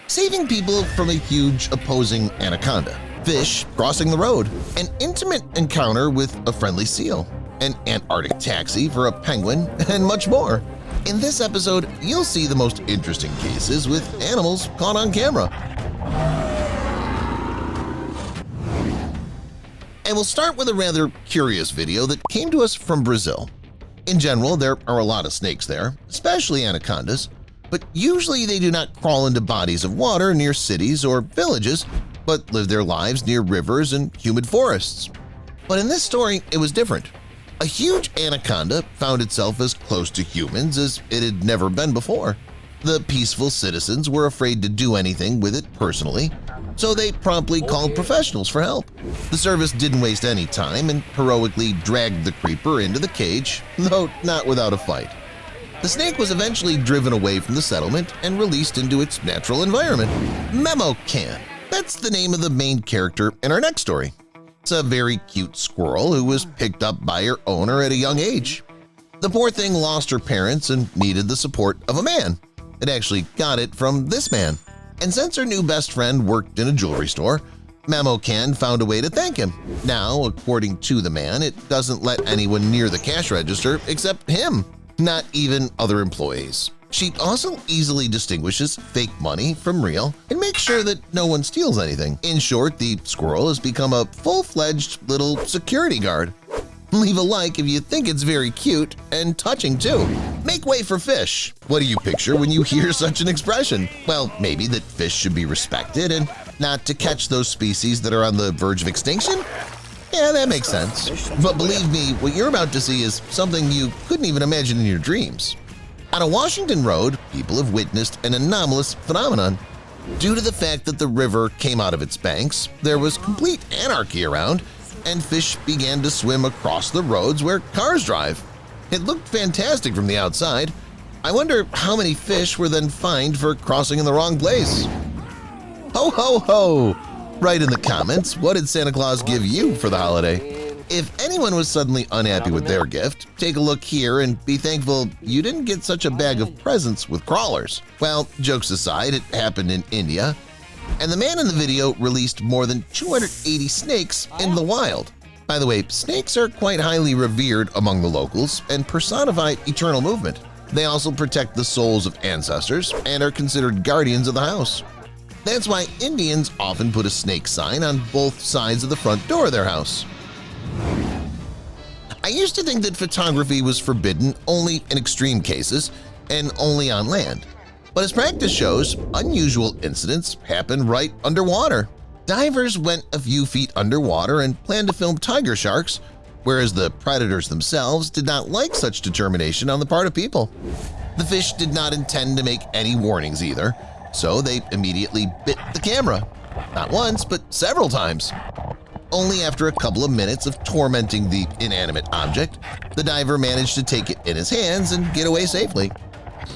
saving people from a huge opposing anaconda, fish crossing the road, an intimate encounter with a friendly seal, an Antarctic taxi for a penguin, and much more. In this episode, you'll see the most interesting cases with animals caught on camera. And we'll start with a rather curious video that came to us from Brazil. In general, there are a lot of snakes there, especially anacondas, but usually they do not crawl into bodies of water near cities or villages, but live their lives near rivers and humid forests. But in this story, it was different. A huge anaconda found itself as close to humans as it had never been before. The peaceful citizens were afraid to do anything with it personally, so they promptly called professionals for help. The service didn't waste any time and heroically dragged the creeper into the cage, though not without a fight. The snake was eventually driven away from the settlement and released into its natural environment. Can. That's the name of the main character in our next story. It's a very cute squirrel who was picked up by her owner at a young age. The poor thing lost her parents and needed the support of a man. It actually got it from this man. And since her new best friend worked in a jewelry store, Can found a way to thank him. Now, according to the man, it doesn't let anyone near the cash register except him, not even other employees. She also easily distinguishes fake money from real and makes sure that no one steals anything. In short, the squirrel has become a full-fledged little security guard. Leave a like if you think it's very cute and touching too. Make way for fish. What do you picture when you hear such an expression? Well, maybe that fish should be respected and not to catch those species that are on the verge of extinction? Yeah, that makes sense. But believe me, what you're about to see is something you couldn't even imagine in your dreams. On a Washington road, people have witnessed an anomalous phenomenon. Due to the fact that the river came out of its banks, there was complete anarchy around, and fish began to swim across the roads where cars drive. It looked fantastic from the outside. I wonder how many fish were then fined for crossing in the wrong place. Ho ho ho! Write in the comments, what did Santa Claus give you for the holiday? If anyone was suddenly unhappy with their gift, take a look here and be thankful you didn't get such a bag of presents with crawlers. Well, jokes aside, it happened in India, and the man in the video released more than 280 snakes in the wild. By the way, snakes are quite highly revered among the locals and personify eternal movement. They also protect the souls of ancestors and are considered guardians of the house. That's why Indians often put a snake sign on both sides of the front door of their house. I used to think that photography was forbidden only in extreme cases and only on land. But as practice shows, unusual incidents happen right underwater. Divers went a few feet underwater and planned to film tiger sharks, whereas the predators themselves did not like such determination on the part of people. The fish did not intend to make any warnings either, so they immediately bit the camera. Not once, but several times. Only after a couple of minutes of tormenting the inanimate object, the diver managed to take it in his hands and get away safely.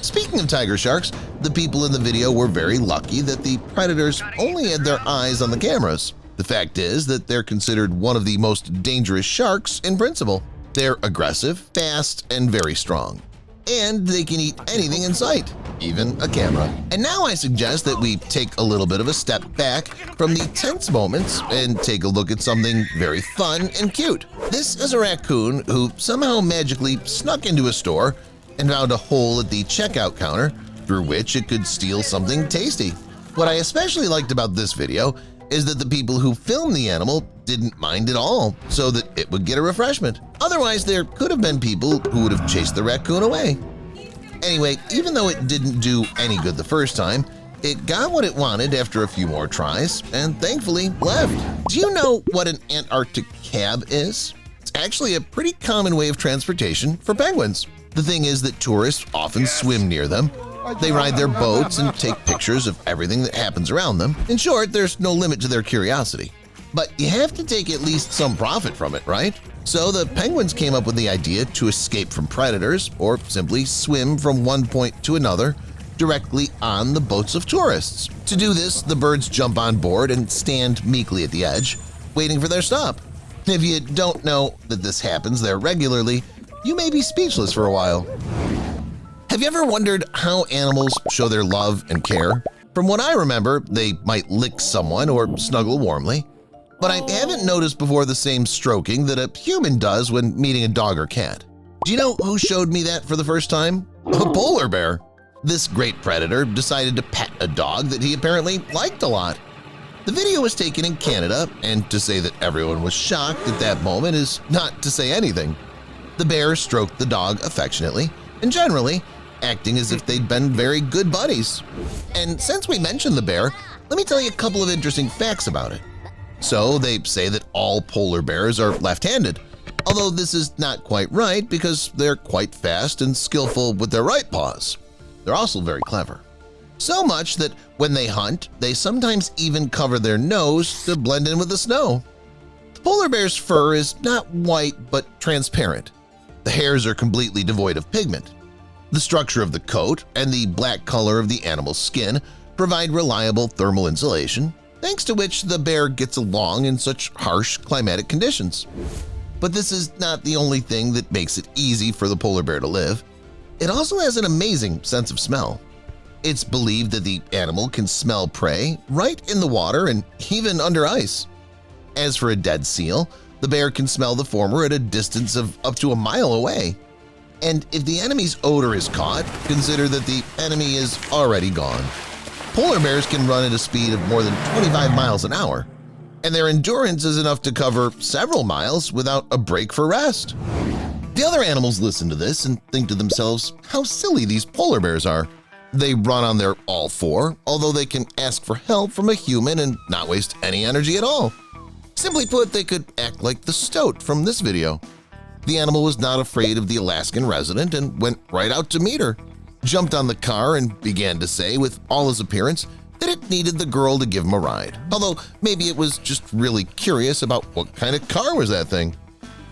Speaking of tiger sharks, the people in the video were very lucky that the predators only had their eyes on the cameras. The fact is that they're considered one of the most dangerous sharks in principle. They're aggressive, fast, and very strong. And they can eat anything in sight, even a camera. And now I suggest that we take a little bit of a step back from the tense moments and take a look at something very fun and cute. This is a raccoon who somehow magically snuck into a store and found a hole at the checkout counter through which it could steal something tasty. What I especially liked about this video is that the people who filmed the animal didn't mind at all so that it would get a refreshment. Otherwise, there could have been people who would have chased the raccoon away. Anyway, even though it didn't do any good the first time, it got what it wanted after a few more tries and thankfully left. Do you know what an Antarctic cab is? It's actually a pretty common way of transportation for penguins. The thing is that tourists often swim near them. They ride their boats and take pictures of everything that happens around them. In short, there's no limit to their curiosity. But you have to take at least some profit from it, right? So the penguins came up with the idea to escape from predators or simply swim from one point to another directly on the boats of tourists. To do this, the birds jump on board and stand meekly at the edge, waiting for their stop. If you don't know that this happens there regularly, you may be speechless for a while. Have you ever wondered how animals show their love and care? From what I remember, they might lick someone or snuggle warmly, but I haven't noticed before the same stroking that a human does when meeting a dog or cat. Do you know who showed me that for the first time? A polar bear. This great predator decided to pet a dog that he apparently liked a lot. The video was taken in Canada, and to say that everyone was shocked at that moment is not to say anything. The bear stroked the dog affectionately and generally, acting as if they'd been very good buddies. And since we mentioned the bear, let me tell you a couple of interesting facts about it. So they say that all polar bears are left-handed, although this is not quite right because they're quite fast and skillful with their right paws. They're also very clever. So much that when they hunt, they sometimes even cover their nose to blend in with the snow. The polar bear's fur is not white but transparent. The hairs are completely devoid of pigment. The structure of the coat and the black color of the animal's skin provide reliable thermal insulation, thanks to which the bear gets along in such harsh climatic conditions. But this is not the only thing that makes it easy for the polar bear to live. It also has an amazing sense of smell. It's believed that the animal can smell prey right in the water and even under ice. As for a dead seal, the bear can smell the former at a distance of up to a mile away. And if the enemy's odor is caught, consider that the enemy is already gone. Polar bears can run at a speed of more than 25 miles an hour, and their endurance is enough to cover several miles without a break for rest. The other animals listen to this and think to themselves how silly these polar bears are. They run on their all four, although they can ask for help from a human and not waste any energy at all. Simply put, they could act like the stoat from this video. The animal was not afraid of the Alaskan resident and went right out to meet her, jumped on the car and began to say with all his appearance that it needed the girl to give him a ride, although maybe it was just really curious about what kind of car was that thing.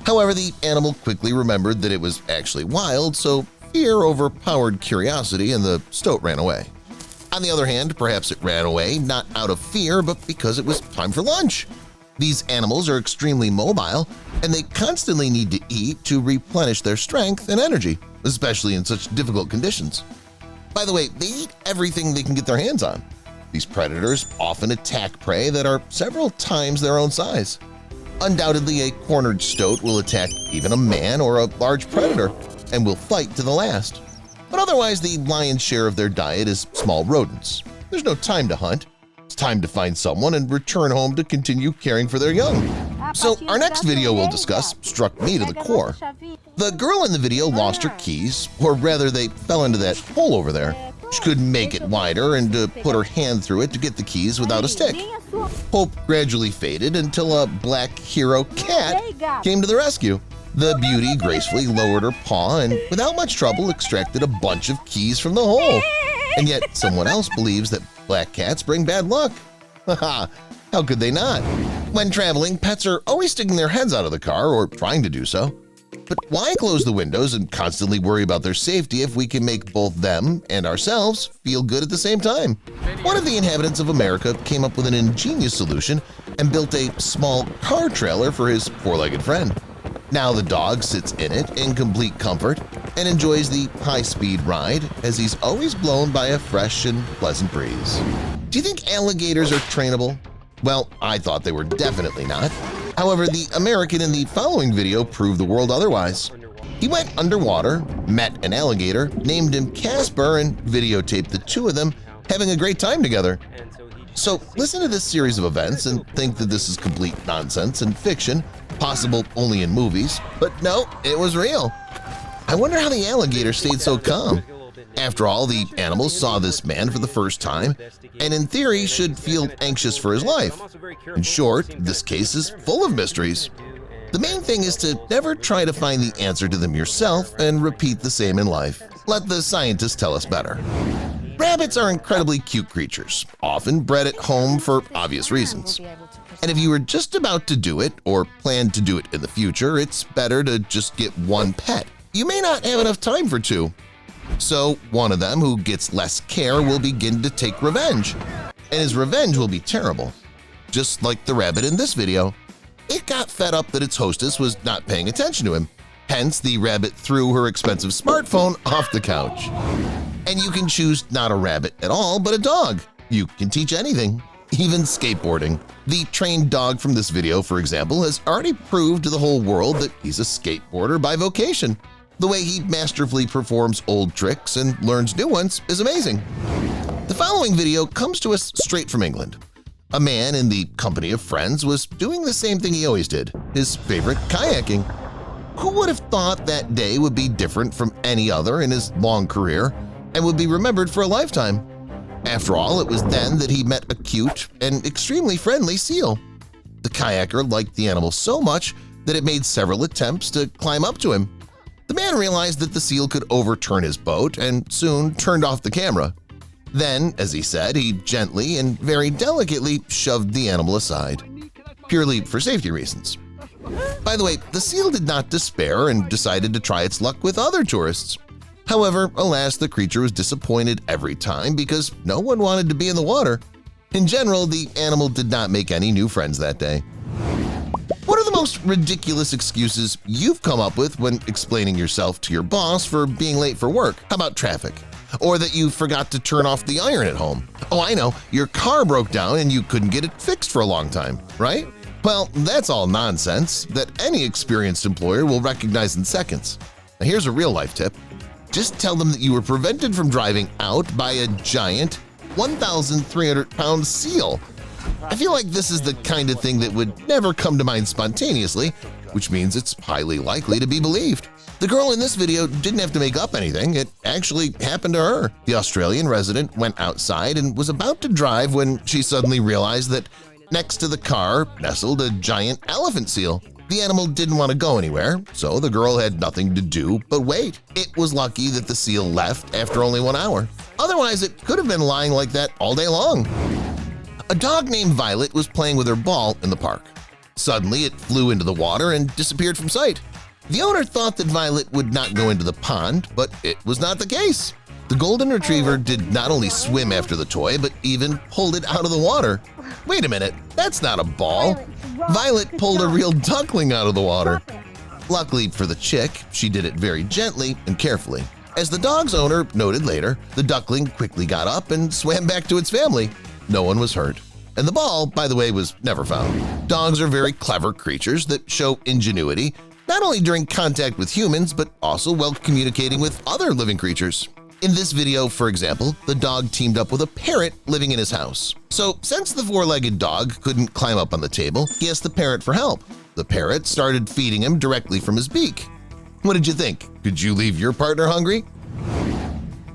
However, the animal quickly remembered that it was actually wild, so fear overpowered curiosity and the stoat ran away. On the other hand, perhaps it ran away not out of fear but because it was time for lunch. These animals are extremely mobile and they constantly need to eat to replenish their strength and energy, especially in such difficult conditions. By the way, they eat everything they can get their hands on. These predators often attack prey that are several times their own size. Undoubtedly, a cornered stoat will attack even a man or a large predator and will fight to the last. But otherwise, the lion's share of their diet is small rodents. There's no time to hunt. It's time to find someone and return home to continue caring for their young. So our next video we'll discuss struck me to the core. The girl in the video lost her keys, or rather they fell into that hole over there. She couldn't make it wider and put her hand through it to get the keys without a stick. Hope gradually faded until a black hero cat came to the rescue. The beauty gracefully lowered her paw and without much trouble extracted a bunch of keys from the hole. And yet someone else believes that black cats bring bad luck. Haha, how could they not? When traveling, pets are always sticking their heads out of the car or trying to do so. But why close the windows and constantly worry about their safety if we can make both them and ourselves feel good at the same time? One of the inhabitants of America came up with an ingenious solution and built a small car trailer for his four-legged friend. Now the dog sits in it in complete comfort and enjoys the high-speed ride as he's always blown by a fresh and pleasant breeze. Do you think alligators are trainable? Well, I thought they were definitely not. However, the American in the following video proved the world otherwise. He went underwater, met an alligator, named him Casper, and videotaped the two of them having a great time together. So listen to this series of events and think that this is complete nonsense and fiction, possible only in movies, but no, it was real. I wonder how the alligator stayed so calm. After all, the animal saw this man for the first time and in theory should feel anxious for his life. In short, this case is full of mysteries. The main thing is to never try to find the answer to them yourself and repeat the same in life. Let the scientists tell us better. Rabbits are incredibly cute creatures, often bred at home for obvious reasons. And if you were just about to do it or plan to do it in the future, it's better to just get one pet. You may not have enough time for two. So one of them who gets less care will begin to take revenge, and his revenge will be terrible. Just like the rabbit in this video. It got fed up that its hostess was not paying attention to him. Hence, the rabbit threw her expensive smartphone off the couch. And you can choose not a rabbit at all, but a dog. You can teach anything, even skateboarding. The trained dog from this video, for example, has already proved to the whole world that he's a skateboarder by vocation. The way he masterfully performs old tricks and learns new ones is amazing. The following video comes to us straight from England. A man in the company of friends was doing the same thing he always did, his favorite kayaking. Who would have thought that day would be different from any other in his long career and would be remembered for a lifetime? After all, it was then that he met a cute and extremely friendly seal. The kayaker liked the animal so much that it made several attempts to climb up to him. The man realized that the seal could overturn his boat and soon turned off the camera. Then, as he said, he gently and very delicately shoved the animal aside, purely for safety reasons. By the way, the seal did not despair and decided to try its luck with other tourists. However, alas, the creature was disappointed every time because no one wanted to be in the water. In general, the animal did not make any new friends that day. What are the most ridiculous excuses you've come up with when explaining yourself to your boss for being late for work? How about traffic? Or that you forgot to turn off the iron at home? Oh, I know, your car broke down and you couldn't get it fixed for a long time, right? Well, that's all nonsense that any experienced employer will recognize in seconds. Now here's a real-life tip. Just tell them that you were prevented from driving out by a giant 1,300-pound seal. I feel like this is the kind of thing that would never come to mind spontaneously, which means it's highly likely to be believed. The girl in this video didn't have to make up anything. It actually happened to her. The Australian resident went outside and was about to drive when she suddenly realized that next to the car nestled a giant elephant seal. The animal didn't want to go anywhere, so the girl had nothing to do but wait. It was lucky that the seal left after only 1 hour. Otherwise, it could have been lying like that all day long. A dog named Violet was playing with her ball in the park. Suddenly, it flew into the water and disappeared from sight. The owner thought that Violet would not go into the pond, but it was not the case. The golden retriever did not only swim after the toy, but even pulled it out of the water. Wait a minute, that's not a ball. Violet pulled a real duckling out of the water. Luckily for the chick, she did it very gently and carefully. As the dog's owner noted later, the duckling quickly got up and swam back to its family. No one was hurt. And the ball, by the way, was never found. Dogs are very clever creatures that show ingenuity, not only during contact with humans, but also while communicating with other living creatures. In this video, for example, the dog teamed up with a parrot living in his house. So since the four-legged dog couldn't climb up on the table, he asked the parrot for help. The parrot started feeding him directly from his beak. What did you think? Could you leave your partner hungry?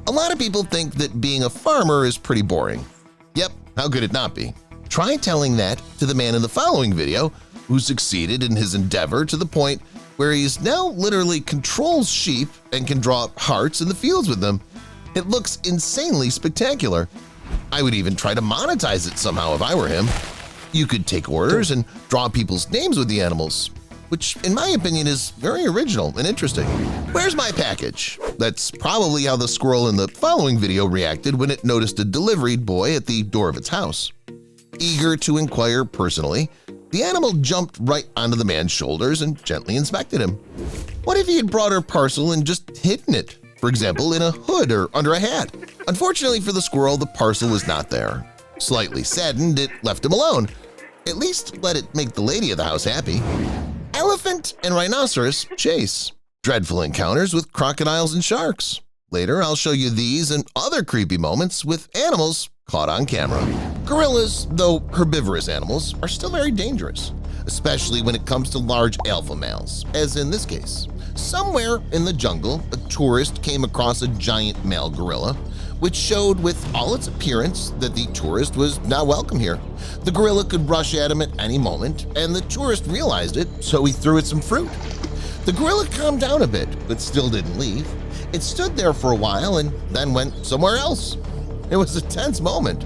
A lot of people think that being a farmer is pretty boring. Yep, how could it not be? Try telling that to the man in the following video who succeeded in his endeavor to the point where he's now literally controls sheep and can draw hearts in the fields with them. It looks insanely spectacular. I would even try to monetize it somehow if I were him. You could take orders and draw people's names with the animals, which in my opinion is very original and interesting. Where's my package? That's probably how the squirrel in the following video reacted when it noticed a delivery boy at the door of its house. Eager to inquire personally, the animal jumped right onto the man's shoulders and gently inspected him. What if he had brought her parcel and just hidden it, for example, in a hood or under a hat? Unfortunately for the squirrel, the parcel was not there. Slightly saddened, it left him alone. At least let it make the lady of the house happy. Elephant and rhinoceros chase. Dreadful encounters with crocodiles and sharks. Later, I'll show you these and other creepy moments with animals caught on camera. Gorillas, though herbivorous animals, are still very dangerous, especially when it comes to large alpha males, as in this case. Somewhere in the jungle, a tourist came across a giant male gorilla, which showed with all its appearance that the tourist was not welcome here. The gorilla could rush at him at any moment, and the tourist realized it, so he threw it some fruit. The gorilla calmed down a bit, but still didn't leave. It stood there for a while and then went somewhere else. It was a tense moment.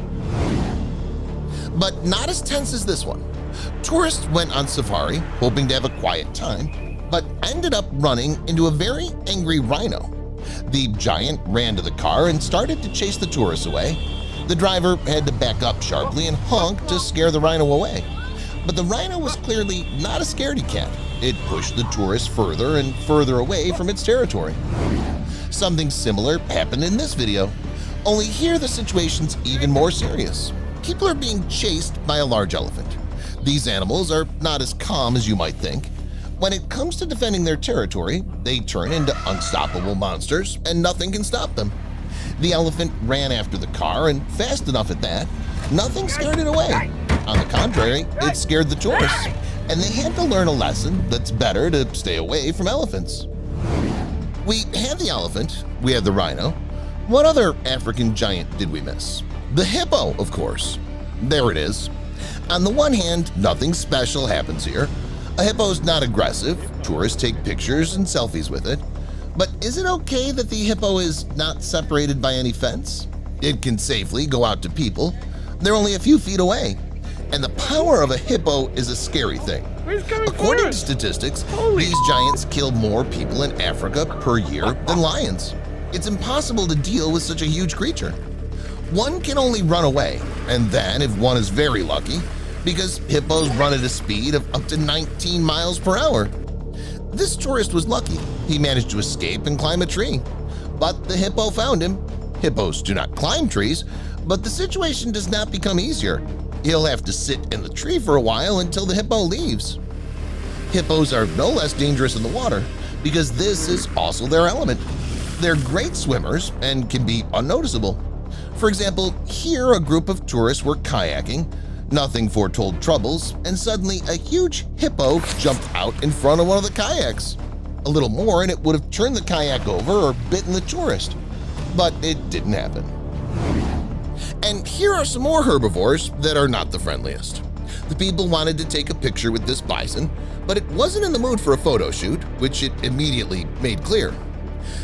But not as tense as this one. Tourists went on safari, hoping to have a quiet time, but ended up running into a very angry rhino. The giant ran to the car and started to chase the tourists away. The driver had to back up sharply and honk to scare the rhino away. But the rhino was clearly not a scaredy cat. It pushed the tourists further and further away from its territory. Something similar happened in this video. Only here the situation's even more serious. People are being chased by a large elephant. These animals are not as calm as you might think. When it comes to defending their territory, they turn into unstoppable monsters and nothing can stop them. The elephant ran after the car, and fast enough at that. Nothing scared it away. On the contrary, it scared the tourists, and they had to learn a lesson that's better to stay away from elephants. We had the elephant, we had the rhino. What other African giant did we miss? The hippo, of course. There it is. On the one hand, nothing special happens here. A hippo's not aggressive, tourists take pictures and selfies with it. But is it okay that the hippo is not separated by any fence? It can safely go out to people. They're only a few feet away. And the power of a hippo is a scary thing. According to statistics, these giants kill more people in Africa per year than lions. It's impossible to deal with such a huge creature. One can only run away, and then if one is very lucky, because hippos run at a speed of up to 19 miles per hour. This tourist was lucky. He managed to escape and climb a tree. But the hippo found him. Hippos do not climb trees, but the situation does not become easier. He'll have to sit in the tree for a while until the hippo leaves. Hippos are no less dangerous in the water because this is also their element. They're great swimmers and can be unnoticeable. For example, here a group of tourists were kayaking. Nothing foretold troubles, and suddenly a huge hippo jumped out in front of one of the kayaks. A little more and it would have turned the kayak over or bitten the tourist. But it didn't happen. And here are some more herbivores that are not the friendliest. The people wanted to take a picture with this bison, but it wasn't in the mood for a photo shoot, which it immediately made clear.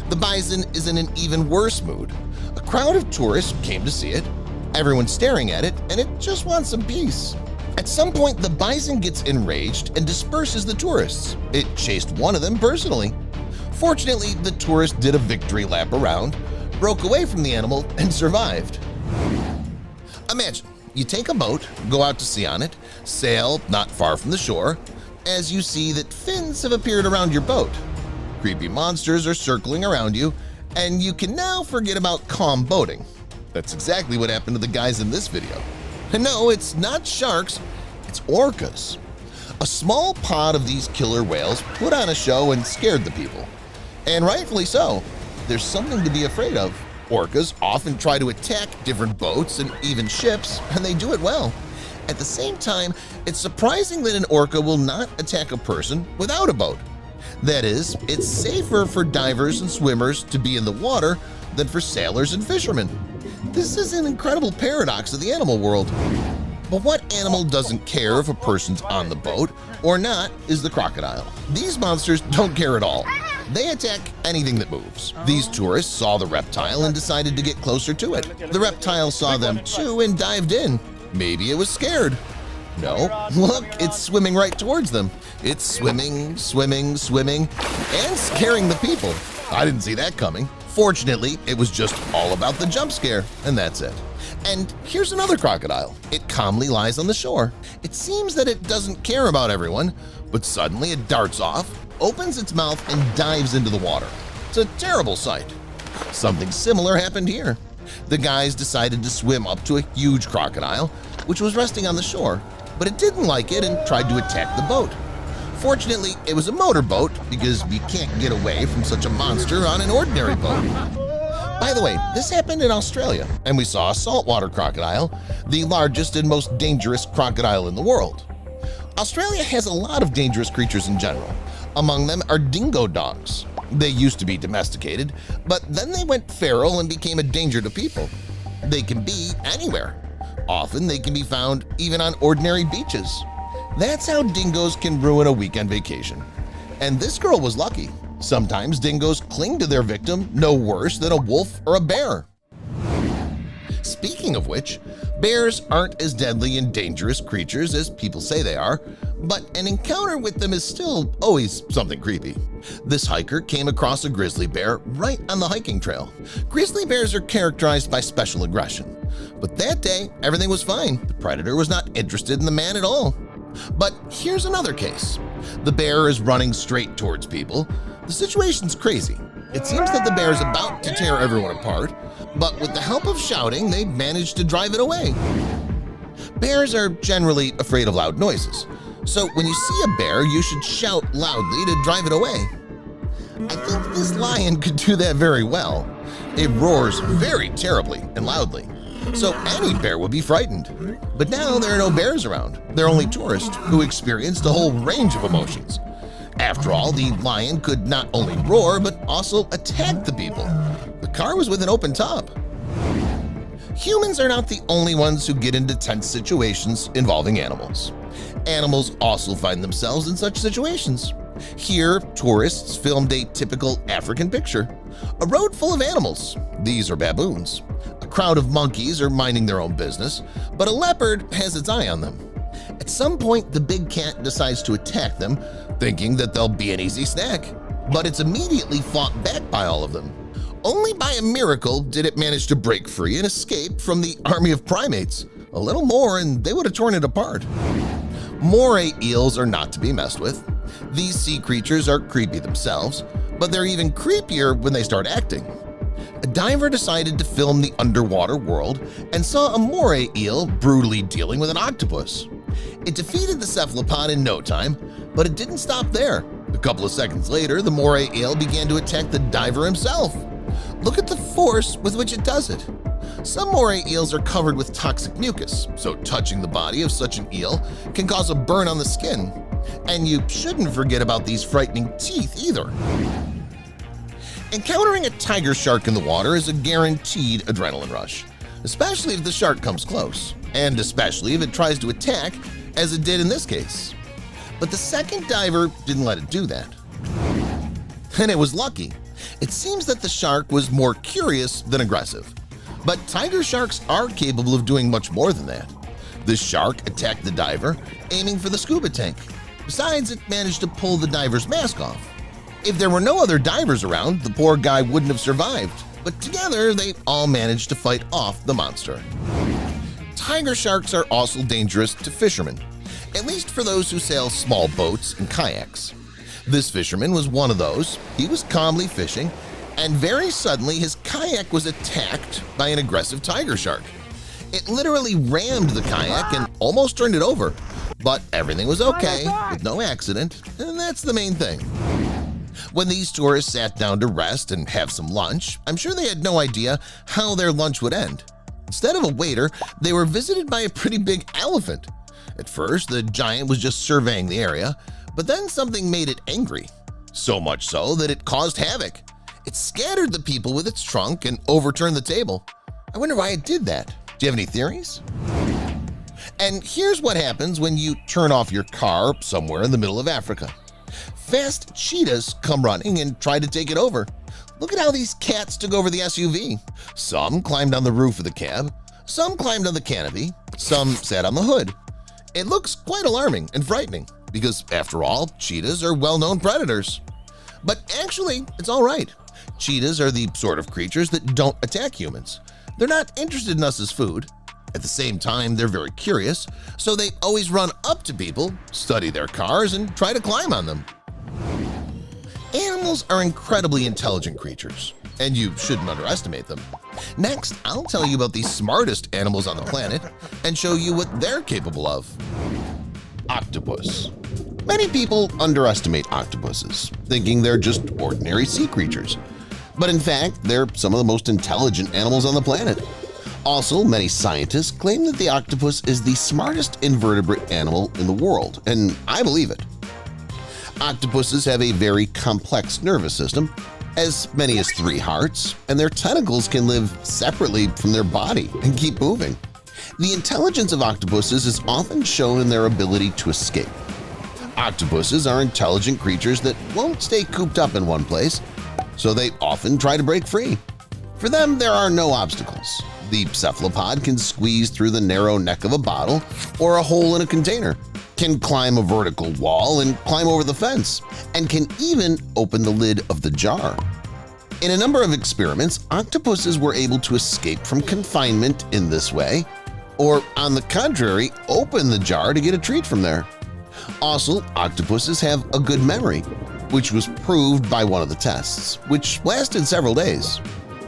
The bison is in an even worse mood. A crowd of tourists came to see it. Everyone's staring at it, and it just wants some peace. At some point, the bison gets enraged and disperses the tourists. It chased one of them personally. Fortunately, the tourist did a victory lap around, broke away from the animal, and survived. Imagine, you take a boat, go out to sea on it, sail not far from the shore, as you see that fins have appeared around your boat. Creepy monsters are circling around you, and you can now forget about calm boating. That's exactly what happened to the guys in this video. And no, it's not sharks, it's orcas. A small pod of these killer whales put on a show and scared the people. And rightfully so. There's something to be afraid of. Orcas often try to attack different boats and even ships, and they do it well. At the same time, it's surprising that an orca will not attack a person without a boat. That is, it's safer for divers and swimmers to be in the water than for sailors and fishermen. This is an incredible paradox of the animal world. But what animal doesn't care if a person's on the boat or not is the crocodile. These monsters don't care at all. They attack anything that moves. These tourists saw the reptile and decided to get closer to it. The reptile saw them too and dived in. Maybe it was scared. No, look, it's swimming right towards them. It's swimming, swimming, swimming, and scaring the people. I didn't see that coming. Fortunately, it was just all about the jump scare, and that's it. And here's another crocodile. It calmly lies on the shore. It seems that it doesn't care about everyone, but suddenly it darts off, opens its mouth, and dives into the water. It's a terrible sight. Something similar happened here. The guys decided to swim up to a huge crocodile, which was resting on the shore, but it didn't like it and tried to attack the boat. Fortunately, it was a motorboat because you can't get away from such a monster on an ordinary boat. By the way, this happened in Australia, and we saw a saltwater crocodile, the largest and most dangerous crocodile in the world. Australia has a lot of dangerous creatures in general. Among them are dingo dogs. They used to be domesticated, but then they went feral and became a danger to people. They can be anywhere. Often they can be found even on ordinary beaches. That's how dingoes can ruin a weekend vacation. And this girl was lucky. Sometimes dingoes cling to their victim no worse than a wolf or a bear. Speaking of which, bears aren't as deadly and dangerous creatures as people say they are, but an encounter with them is still always something creepy. This hiker came across a grizzly bear right on the hiking trail. Grizzly bears are characterized by special aggression, but that day everything was fine. The predator was not interested in the man at all. But here's another case. The bear is running straight towards people. The situation's crazy. It seems that the bear is about to tear everyone apart, but with the help of shouting, they managed to drive it away. Bears are generally afraid of loud noises, so when you see a bear, you should shout loudly to drive it away. I think this lion could do that very well. It roars very terribly and loudly, so any bear would be frightened. But now there are no bears around. They're only tourists who experienced a whole range of emotions. After all, the lion could not only roar but also attack the people. The car was with an open top. Humans are not the only ones who get into tense situations involving animals. Animals also find themselves in such situations. Here, tourists filmed a typical African picture. A road full of animals. These are baboons. A crowd of monkeys are minding their own business, but a leopard has its eye on them. At some point, the big cat decides to attack them, thinking that they'll be an easy snack. But it's immediately fought back by all of them. Only by a miracle did it manage to break free and escape from the army of primates. A little more and they would have torn it apart. Moray eels are not to be messed with. These sea creatures are creepy themselves, but they're even creepier when they start acting. A diver decided to film the underwater world and saw a moray eel brutally dealing with an octopus. It defeated the cephalopod in no time, but it didn't stop there. A couple of seconds later, the moray eel began to attack the diver himself. Look at the force with which it does it. Some moray eels are covered with toxic mucus, so touching the body of such an eel can cause a burn on the skin. And you shouldn't forget about these frightening teeth either. Encountering a tiger shark in the water is a guaranteed adrenaline rush, especially if the shark comes close, and especially if it tries to attack, as it did in this case. But the second diver didn't let it do that. And it was lucky. It seems that the shark was more curious than aggressive. But tiger sharks are capable of doing much more than that. This shark attacked the diver, aiming for the scuba tank. Besides, it managed to pull the diver's mask off. If there were no other divers around, the poor guy wouldn't have survived, but together they all managed to fight off the monster. Tiger sharks are also dangerous to fishermen, at least for those who sail small boats and kayaks. This fisherman was one of those. He was calmly fishing, and very suddenly his kayak was attacked by an aggressive tiger shark. It literally rammed the kayak and almost turned it over, but everything was okay with no accident, and that's the main thing. When these tourists sat down to rest and have some lunch, I'm sure they had no idea how their lunch would end. Instead of a waiter, they were visited by a pretty big elephant. At first, the giant was just surveying the area, but then something made it angry. So much so that it caused havoc. It scattered the people with its trunk and overturned the table. I wonder why it did that. Do you have any theories? And here's what happens when you turn off your car somewhere in the middle of Africa. Fast cheetahs come running and try to take it over. Look at how these cats took over the SUV. Some climbed on the roof of the cab, some climbed on the canopy, some sat on the hood. It looks quite alarming and frightening because, after all, cheetahs are well-known predators. But actually, it's all right. Cheetahs are the sort of creatures that don't attack humans. They're not interested in us as food. At the same time, they're very curious, so they always run up to people, study their cars, and try to climb on them. Animals are incredibly intelligent creatures, and you shouldn't underestimate them. Next, I'll tell you about the smartest animals on the planet and show you what they're capable of. Octopus. Many people underestimate octopuses, thinking they're just ordinary sea creatures. But in fact, they're some of the most intelligent animals on the planet. Also, many scientists claim that the octopus is the smartest invertebrate animal in the world, and I believe it. Octopuses have a very complex nervous system, as many as 3 hearts, and their tentacles can live separately from their body and keep moving. The intelligence of octopuses is often shown in their ability to escape. Octopuses are intelligent creatures that won't stay cooped up in one place, so they often try to break free. For them, there are no obstacles. The cephalopod can squeeze through the narrow neck of a bottle or a hole in a container, can climb a vertical wall and climb over the fence, and can even open the lid of the jar. In a number of experiments, octopuses were able to escape from confinement in this way, or on the contrary, open the jar to get a treat from there. Also, octopuses have a good memory, which was proved by one of the tests, which lasted several days.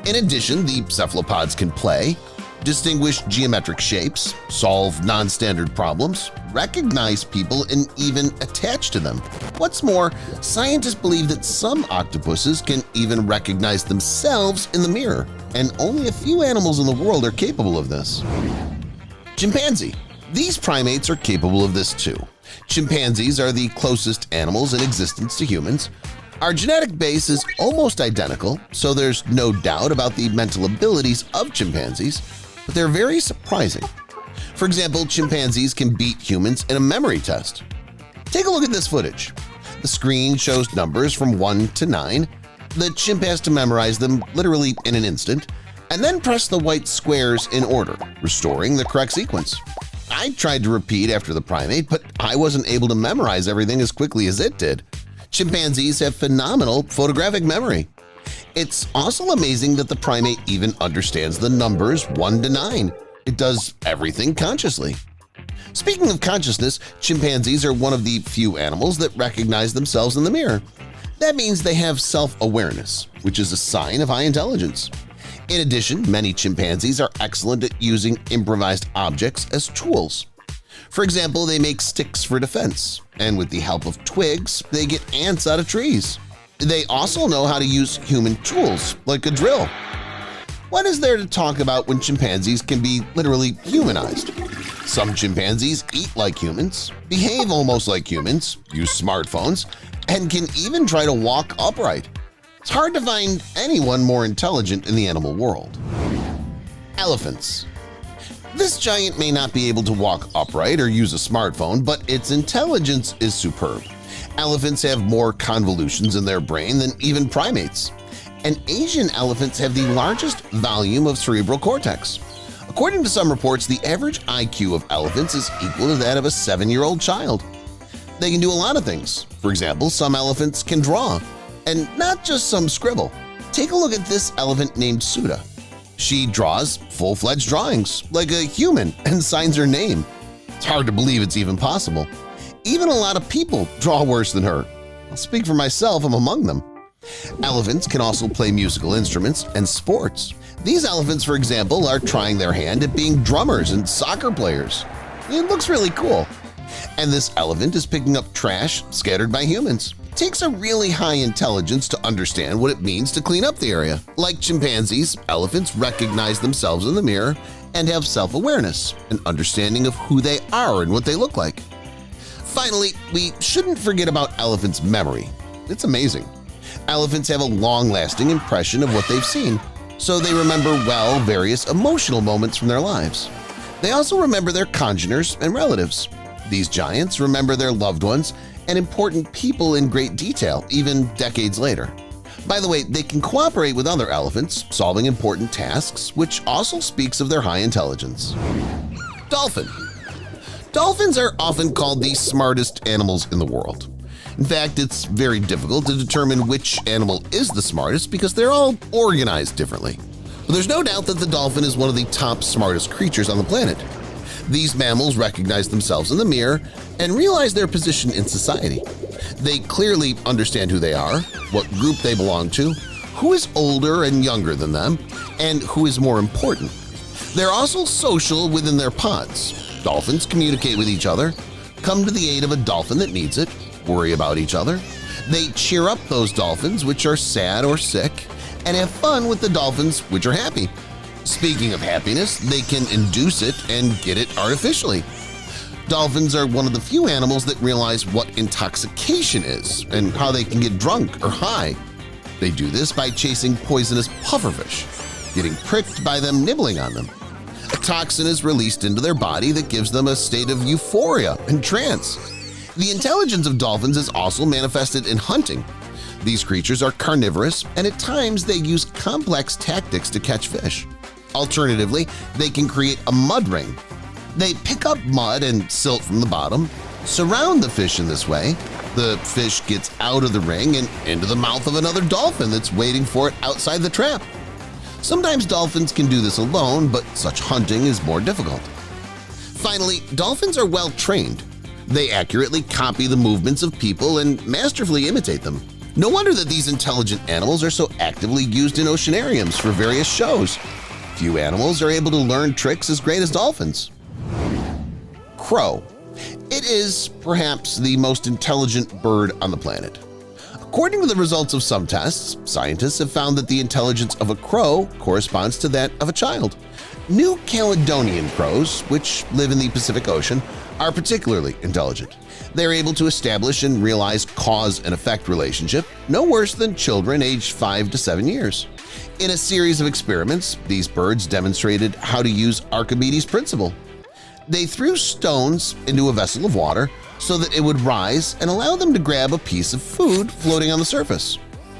In addition, the cephalopods can play, distinguish geometric shapes, solve non-standard problems, recognize people, and even attach to them. What's more, scientists believe that some octopuses can even recognize themselves in the mirror, and only a few animals in the world are capable of this. Chimpanzee. These primates are capable of this too. Chimpanzees are the closest animals in existence to humans. Our genetic base is almost identical, so there's no doubt about the mental abilities of chimpanzees, but they're very surprising. For example, chimpanzees can beat humans in a memory test. Take a look at this footage. The screen shows numbers from 1 to 9. The chimp has to memorize them literally in an instant, and then press the white squares in order, restoring the correct sequence. I tried to repeat after the primate, but I wasn't able to memorize everything as quickly as it did. Chimpanzees have phenomenal photographic memory. It's also amazing that the primate even understands the numbers 1 to 9. It does everything consciously. Speaking of consciousness, chimpanzees are one of the few animals that recognize themselves in the mirror. That means they have self-awareness, which is a sign of high intelligence. In addition, many chimpanzees are excellent at using improvised objects as tools. For example, they make sticks for defense, and with the help of twigs, they get ants out of trees. They also know how to use human tools, like a drill. What is there to talk about when chimpanzees can be literally humanized? Some chimpanzees eat like humans, behave almost like humans, use smartphones, and can even try to walk upright. It's hard to find anyone more intelligent in the animal world. Elephants. This giant may not be able to walk upright or use a smartphone, but its intelligence is superb. Elephants have more convolutions in their brain than even primates. And Asian elephants have the largest volume of cerebral cortex. According to some reports, the average IQ of elephants is equal to that of a 7-year-old child. They can do a lot of things. For example, some elephants can draw, and not just some scribble. Take a look at this elephant named Suda. She draws full-fledged drawings, like a human, and signs her name. It's hard to believe it's even possible. Even a lot of people draw worse than her. I'll speak for myself, I'm among them. Elephants can also play musical instruments and sports. These elephants, for example, are trying their hand at being drummers and soccer players. It looks really cool. And this elephant is picking up trash scattered by humans. It takes a really high intelligence to understand what it means to clean up the area. Like chimpanzees, elephants recognize themselves in the mirror and have self-awareness, an understanding of who they are and what they look like. Finally, we shouldn't forget about elephants' memory. It's amazing. Elephants have a long-lasting impression of what they've seen, so they remember well various emotional moments from their lives. They also remember their congeners and relatives. These giants remember their loved ones and important people in great detail, even decades later. By the way, they can cooperate with other elephants, solving important tasks, which also speaks of their high intelligence. Dolphin. Dolphins are often called the smartest animals in the world. In fact, it's very difficult to determine which animal is the smartest because they're all organized differently. But there's no doubt that the dolphin is one of the top smartest creatures on the planet. These mammals recognize themselves in the mirror and realize their position in society. They clearly understand who they are, what group they belong to, who is older and younger than them, and who is more important. They're also social within their pods. Dolphins communicate with each other, come to the aid of a dolphin that needs it, worry about each other. They cheer up those dolphins which are sad or sick, and have fun with the dolphins which are happy. Speaking of happiness, they can induce it and get it artificially. Dolphins are one of the few animals that realize what intoxication is and how they can get drunk or high. They do this by chasing poisonous pufferfish, getting pricked by them nibbling on them. A toxin is released into their body that gives them a state of euphoria and trance. The intelligence of dolphins is also manifested in hunting. These creatures are carnivorous, and at times they use complex tactics to catch fish. Alternatively, they can create a mud ring. They pick up mud and silt from the bottom, surround the fish in this way. The fish gets out of the ring and into the mouth of another dolphin that's waiting for it outside the trap. Sometimes dolphins can do this alone, but such hunting is more difficult. Finally, dolphins are well trained. They accurately copy the movements of people and masterfully imitate them. No wonder that these intelligent animals are so actively used in oceanariums for various shows. Few animals are able to learn tricks as great as dolphins. Crow. It is perhaps the most intelligent bird on the planet. According to the results of some tests, scientists have found that the intelligence of a crow corresponds to that of a child. New Caledonian crows, which live in the Pacific Ocean, are particularly intelligent. They're able to establish and realize cause and effect relationship no worse than children aged 5 to 7 years. In a series of experiments, these birds demonstrated how to use Archimedes' principle. They threw stones into a vessel of water so that it would rise and allow them to grab a piece of food floating on the surface.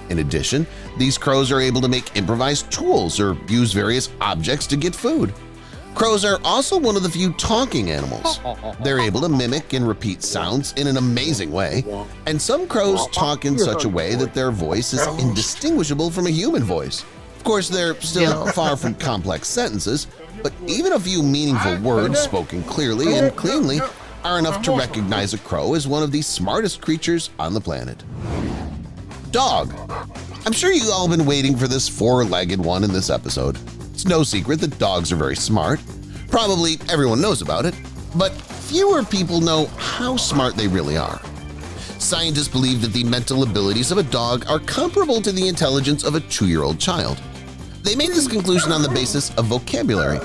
In addition, these crows are able to make improvised tools or use various objects to get food. Crows are also one of the few talking animals. They're able to mimic and repeat sounds in an amazing way, and some crows talk in such a way that their voice is indistinguishable from a human voice. Of course, they're still far from complex sentences, but even a few meaningful words spoken clearly and cleanly are enough to recognize a crow as one of the smartest creatures on the planet. Dog. I'm sure you've all been waiting for this four-legged one in this episode. It's no secret that dogs are very smart. Probably everyone knows about it, but fewer people know how smart they really are. Scientists believe that the mental abilities of a dog are comparable to the intelligence of a 2-year-old child. They made this conclusion on the basis of vocabulary.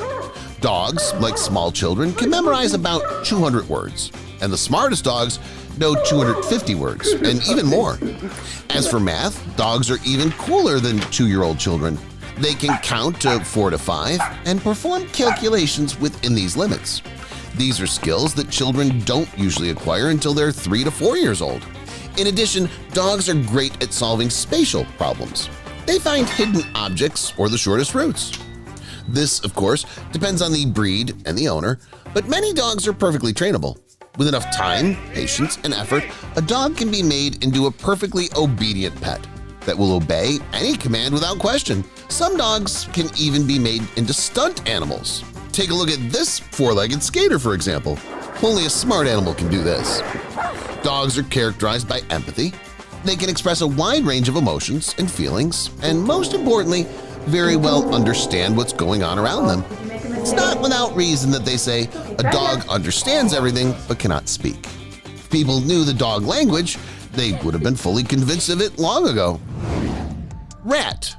Dogs, like small children, can memorize about 200 words, and the smartest dogs know 250 words, and even more. As for math, dogs are even cooler than 2-year-old children. They can count to 4 to 5 and perform calculations within these limits. These are skills that children don't usually acquire until they're 3 to 4 years old. In addition, dogs are great at solving spatial problems. They find hidden objects or the shortest routes. This, of course, depends on the breed and the owner, but many dogs are perfectly trainable. With enough time, patience, and effort, a dog can be made into a perfectly obedient pet that will obey any command without question. Some dogs can even be made into stunt animals. Take a look at this four-legged skater, for example. Only a smart animal can do this. Dogs are characterized by empathy. They can express a wide range of emotions and feelings, and most importantly, very well understand what's going on around them. It's not without reason that they say a dog understands everything but cannot speak. If people knew the dog language, they would have been fully convinced of it long ago. Rat.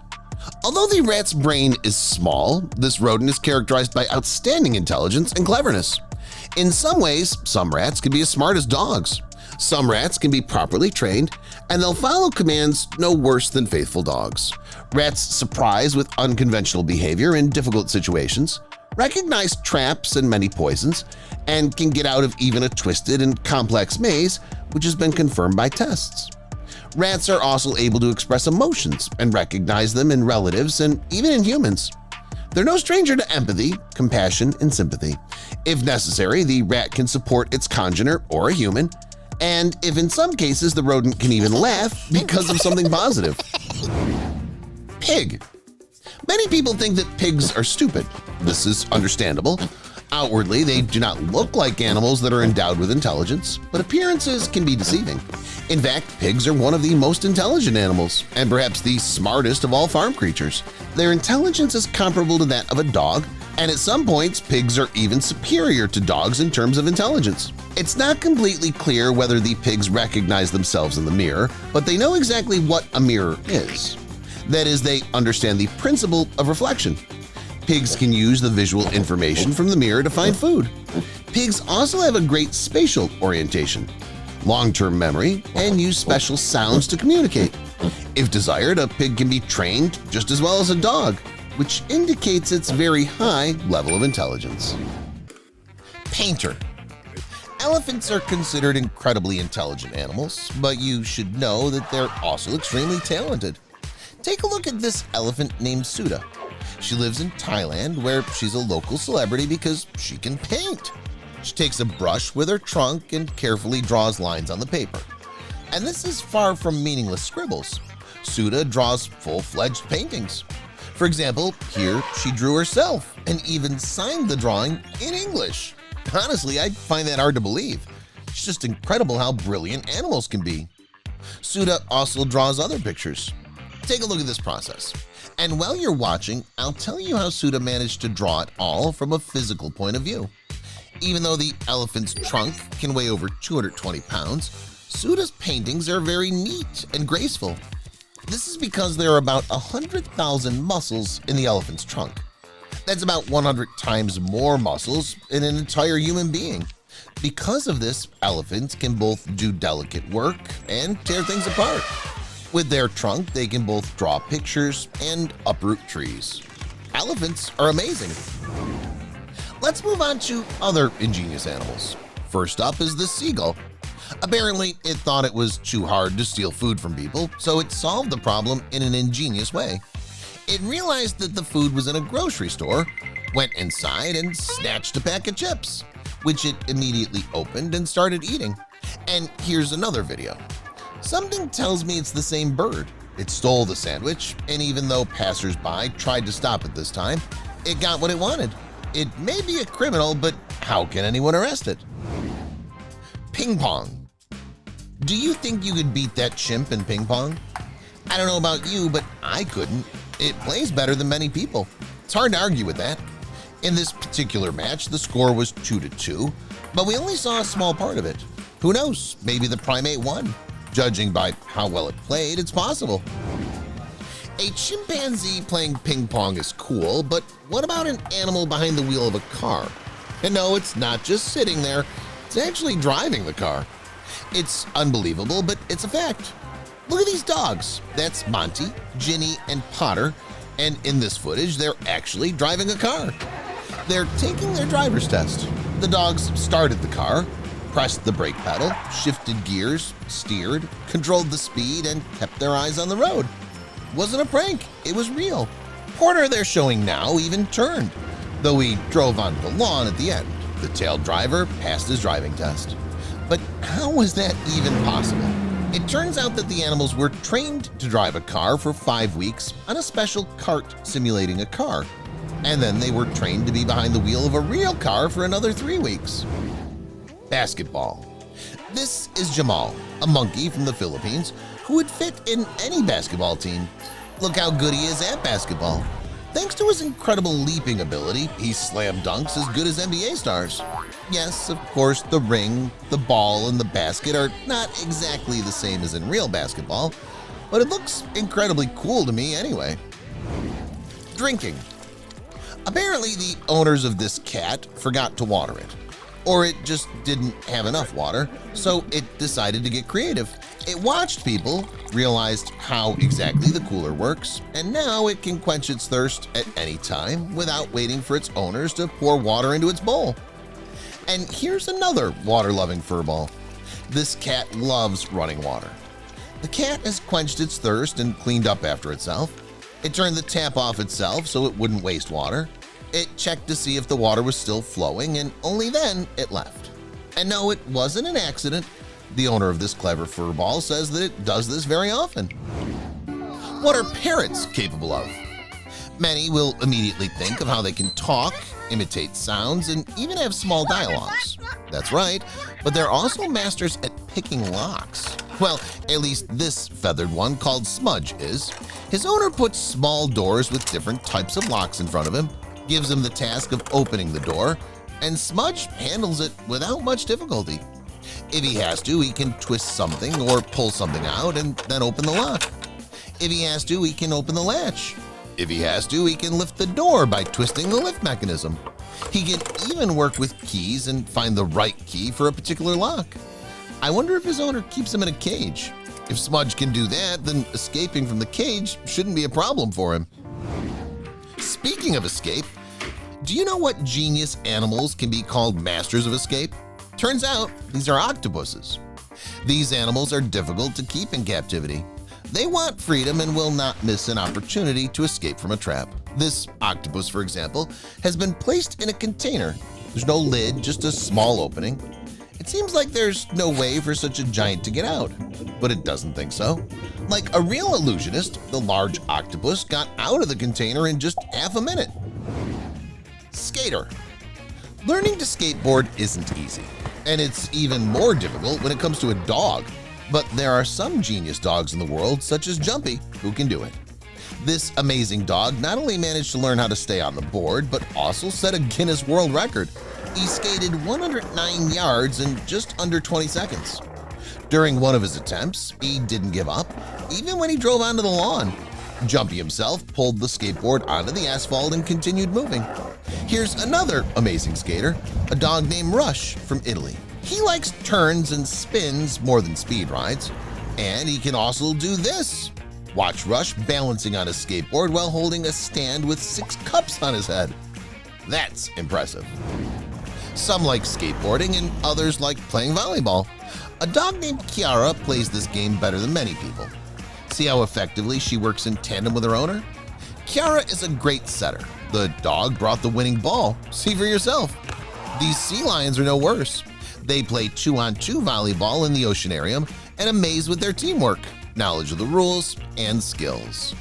Although the rat's brain is small, this rodent is characterized by outstanding intelligence and cleverness. In some ways, some rats can be as smart as dogs. Some rats can be properly trained, and they'll follow commands no worse than faithful dogs. Rats surprise with unconventional behavior in difficult situations, recognize traps and many poisons, and can get out of even a twisted and complex maze, which has been confirmed by tests. Rats are also able to express emotions and recognize them in relatives and even in humans. They're no stranger to empathy, compassion, and sympathy. If necessary, the rat can support its congener or a human, and if in some cases the rodent can even laugh because of something positive. Pig. Many people think that pigs are stupid. This is understandable. Outwardly, they do not look like animals that are endowed with intelligence, but appearances can be deceiving. In fact, pigs are one of the most intelligent animals, and perhaps the smartest of all farm creatures. Their intelligence is comparable to that of a dog, and at some points, pigs are even superior to dogs in terms of intelligence. It's not completely clear whether the pigs recognize themselves in the mirror, but they know exactly what a mirror is. That is, they understand the principle of reflection. Pigs can use the visual information from the mirror to find food. Pigs also have a great spatial orientation, long-term memory, and use special sounds to communicate. If desired, a pig can be trained just as well as a dog, which indicates its very high level of intelligence. Painter. Elephants are considered incredibly intelligent animals, but you should know that they're also extremely talented. Take a look at this elephant named Suda. She lives in Thailand, where she's a local celebrity because she can paint. She takes a brush with her trunk and carefully draws lines on the paper. And this is far from meaningless scribbles. Suda draws full-fledged paintings. For example, here she drew herself and even signed the drawing in English. Honestly, I find that hard to believe. It's just incredible how brilliant animals can be. Suda also draws other pictures. Take a look at this process. And while you're watching, I'll tell you how Suda managed to draw it all from a physical point of view. Even though the elephant's trunk can weigh over 220 pounds, Suda's paintings are very neat and graceful. This is because there are about 100,000 muscles in the elephant's trunk. That's about 100 times more muscles in an entire human being. Because of this, elephants can both do delicate work and tear things apart. With their trunk, they can both draw pictures and uproot trees. Elephants are amazing. Let's move on to other ingenious animals. First up is the seagull. Apparently, it thought it was too hard to steal food from people, so it solved the problem in an ingenious way. It realized that the food was in a grocery store, went inside and snatched a pack of chips, which it immediately opened and started eating. And here's another video. Something tells me it's the same bird. It stole the sandwich, and even though passers-by tried to stop it this time, it got what it wanted. It may be a criminal, but how can anyone arrest it? Ping pong. Do you think you could beat that chimp in ping pong? I don't know about you, but I couldn't. It plays better than many people. It's hard to argue with that. In this particular match, the score was 2-2, but we only saw a small part of it. Who knows, maybe the primate won. Judging by how well it played, it's possible. A chimpanzee playing ping pong is cool, but what about an animal behind the wheel of a car? And no, it's not just sitting there, it's actually driving the car. It's unbelievable, but it's a fact. Look at these dogs. That's Monty, Ginny, and Potter, and in this footage, they're actually driving a car. They're taking their driver's test. The dogs started the car, pressed the brake pedal, shifted gears, steered, controlled the speed, and kept their eyes on the road. It wasn't a prank, it was real. Porter they're showing now even turned, though he drove onto the lawn at the end. The tail driver passed his driving test. But how was that even possible? It turns out that the animals were trained to drive a car for 5 weeks on a special cart simulating a car, and then they were trained to be behind the wheel of a real car for another 3 weeks. Basketball. This is Jamal, a monkey from the Philippines who would fit in any basketball team. Look how good he is at basketball. Thanks to his incredible leaping ability, he slam dunks as good as NBA stars. Yes, of course, the ring, the ball, and the basket are not exactly the same as in real basketball, but it looks incredibly cool to me anyway. Drinking. Apparently, the owners of this cat forgot to water it. Or it just didn't have enough water, so it decided to get creative. It watched people, realized how exactly the cooler works, and now it can quench its thirst at any time without waiting for its owners to pour water into its bowl. And here's another water-loving furball. This cat loves running water. The cat has quenched its thirst and cleaned up after itself. It turned the tap off itself so it wouldn't waste water. It checked to see if the water was still flowing, and only then it left. And no, it wasn't an accident. The owner of this clever furball says that it does this very often. What are parrots capable of? Many will immediately think of how they can talk, imitate sounds, and even have small dialogues. That's right, but they're also masters at picking locks. Well, at least this feathered one called Smudge is. His owner puts small doors with different types of locks in front of him, gives him the task of opening the door, and Smudge handles it without much difficulty. If he has to, he can twist something or pull something out and then open the lock. If he has to, he can open the latch. If he has to, he can lift the door by twisting the lift mechanism. He can even work with keys and find the right key for a particular lock. I wonder if his owner keeps him in a cage. If Smudge can do that, then escaping from the cage shouldn't be a problem for him. Speaking of escape, do you know what genius animals can be called masters of escape? Turns out these are octopuses. These animals are difficult to keep in captivity. They want freedom and will not miss an opportunity to escape from a trap. This octopus, for example, has been placed in a container. There's no lid, just a small opening. It seems like there's no way for such a giant to get out, but it doesn't think so. Like a real illusionist, the large octopus got out of the container in just half a minute. Skater. Learning to skateboard isn't easy, and it's even more difficult when it comes to a dog. But there are some genius dogs in the world, such as Jumpy, who can do it. This amazing dog not only managed to learn how to stay on the board, but also set a Guinness World Record. He skated 109 yards in just under 20 seconds. During one of his attempts, he didn't give up, even when he drove onto the lawn. Jumpy himself pulled the skateboard onto the asphalt and continued moving. Here's another amazing skater, a dog named Rush from Italy. He likes turns and spins more than speed rides, and he can also do this. Watch Rush balancing on his skateboard while holding a stand with 6 cups on his head. That's impressive. Some like skateboarding and others like playing volleyball. A dog named Kiara plays this game better than many people. See how effectively she works in tandem with her owner? Kiara is a great setter. The dog brought the winning ball. See for yourself. These sea lions are no worse. They play 2-on-2 volleyball in the oceanarium and amaze with their teamwork, knowledge of the rules, and skills.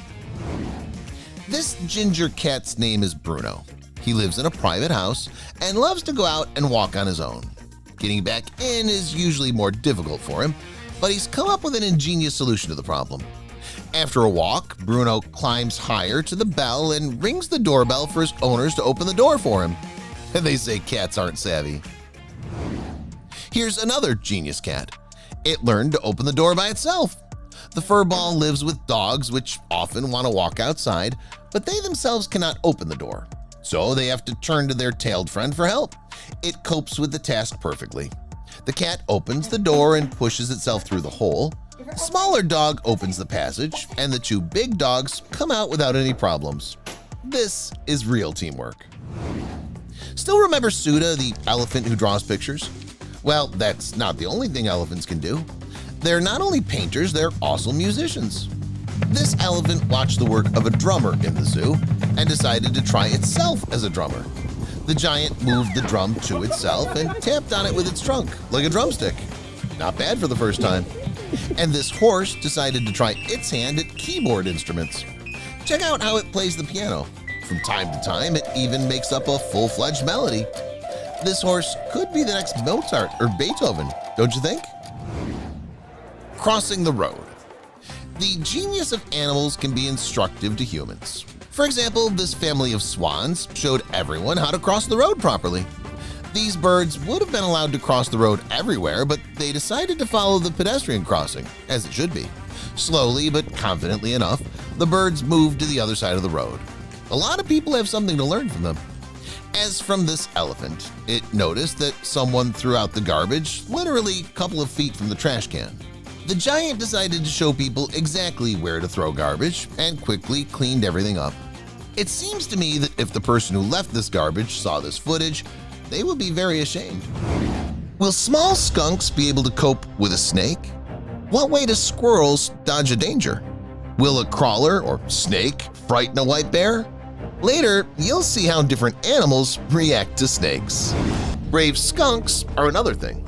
This ginger cat's name is Bruno. He lives in a private house and loves to go out and walk on his own. Getting back in is usually more difficult for him, but he's come up with an ingenious solution to the problem. After a walk, Bruno climbs higher to the bell and rings the doorbell for his owners to open the door for him. And they say cats aren't savvy. Here's another genius cat. It learned to open the door by itself. The furball lives with dogs, which often want to walk outside, but they themselves cannot open the door. So they have to turn to their tailed friend for help. It copes with the task perfectly. The cat opens the door and pushes itself through the hole. The smaller dog opens the passage, and the 2 big dogs come out without any problems. This is real teamwork. Still remember Suda, the elephant who draws pictures? Well, that's not the only thing elephants can do. They're not only painters, they're also musicians. This elephant watched the work of a drummer in the zoo and decided to try itself as a drummer. The giant moved the drum to itself and tapped on it with its trunk, like a drumstick. Not bad for the first time. And this horse decided to try its hand at keyboard instruments. Check out how it plays the piano. From time to time, it even makes up a full-fledged melody. This horse could be the next Mozart or Beethoven, don't you think? Crossing the road. The genius of animals can be instructive to humans. For example, this family of swans showed everyone how to cross the road properly. These birds would have been allowed to cross the road everywhere, but they decided to follow the pedestrian crossing, as it should be. Slowly but confidently enough, the birds moved to the other side of the road. A lot of people have something to learn from them. As from this elephant, it noticed that someone threw out the garbage literally a couple of feet from the trash can. The giant decided to show people exactly where to throw garbage and quickly cleaned everything up. It seems to me that if the person who left this garbage saw this footage, they would be very ashamed. Will small skunks be able to cope with a snake? What way do squirrels dodge a danger? Will a crawler or snake frighten a white bear? Later, you'll see how different animals react to snakes. Brave skunks are another thing.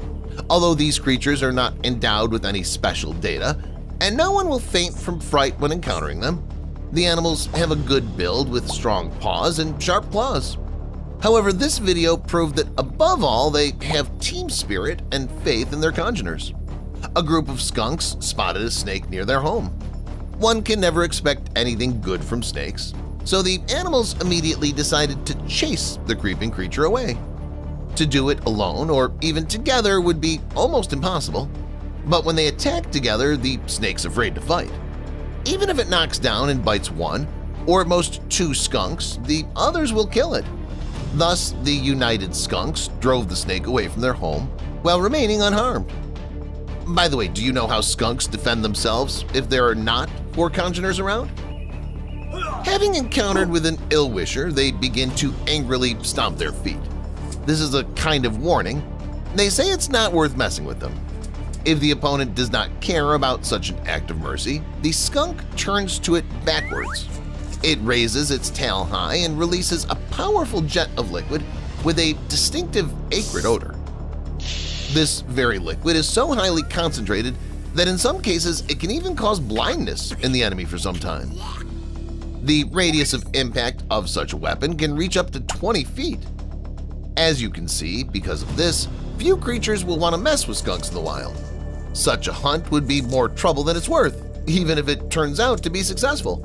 Although these creatures are not endowed with any special data, and no one will faint from fright when encountering them, the animals have a good build with strong paws and sharp claws. However, this video proved that above all, they have team spirit and faith in their congeners. A group of skunks spotted a snake near their home. One can never expect anything good from snakes, so the animals immediately decided to chase the creeping creature away. To do it alone or even together would be almost impossible, but when they attack together, the snake's afraid to fight. Even if it knocks down and bites one, or at most 2 skunks, the others will kill it. Thus, the united skunks drove the snake away from their home while remaining unharmed. By the way, do you know how skunks defend themselves if there are not 4 congeners around? Having encountered with an ill-wisher, they begin to angrily stomp their feet. This is a kind of warning. They say it's not worth messing with them. If the opponent does not care about such an act of mercy, the skunk turns to it backwards. It raises its tail high and releases a powerful jet of liquid with a distinctive acrid odor. This very liquid is so highly concentrated that in some cases it can even cause blindness in the enemy for some time. The radius of impact of such a weapon can reach up to 20 feet. As you can see, because of this, few creatures will want to mess with skunks in the wild. Such a hunt would be more trouble than it's worth, even if it turns out to be successful.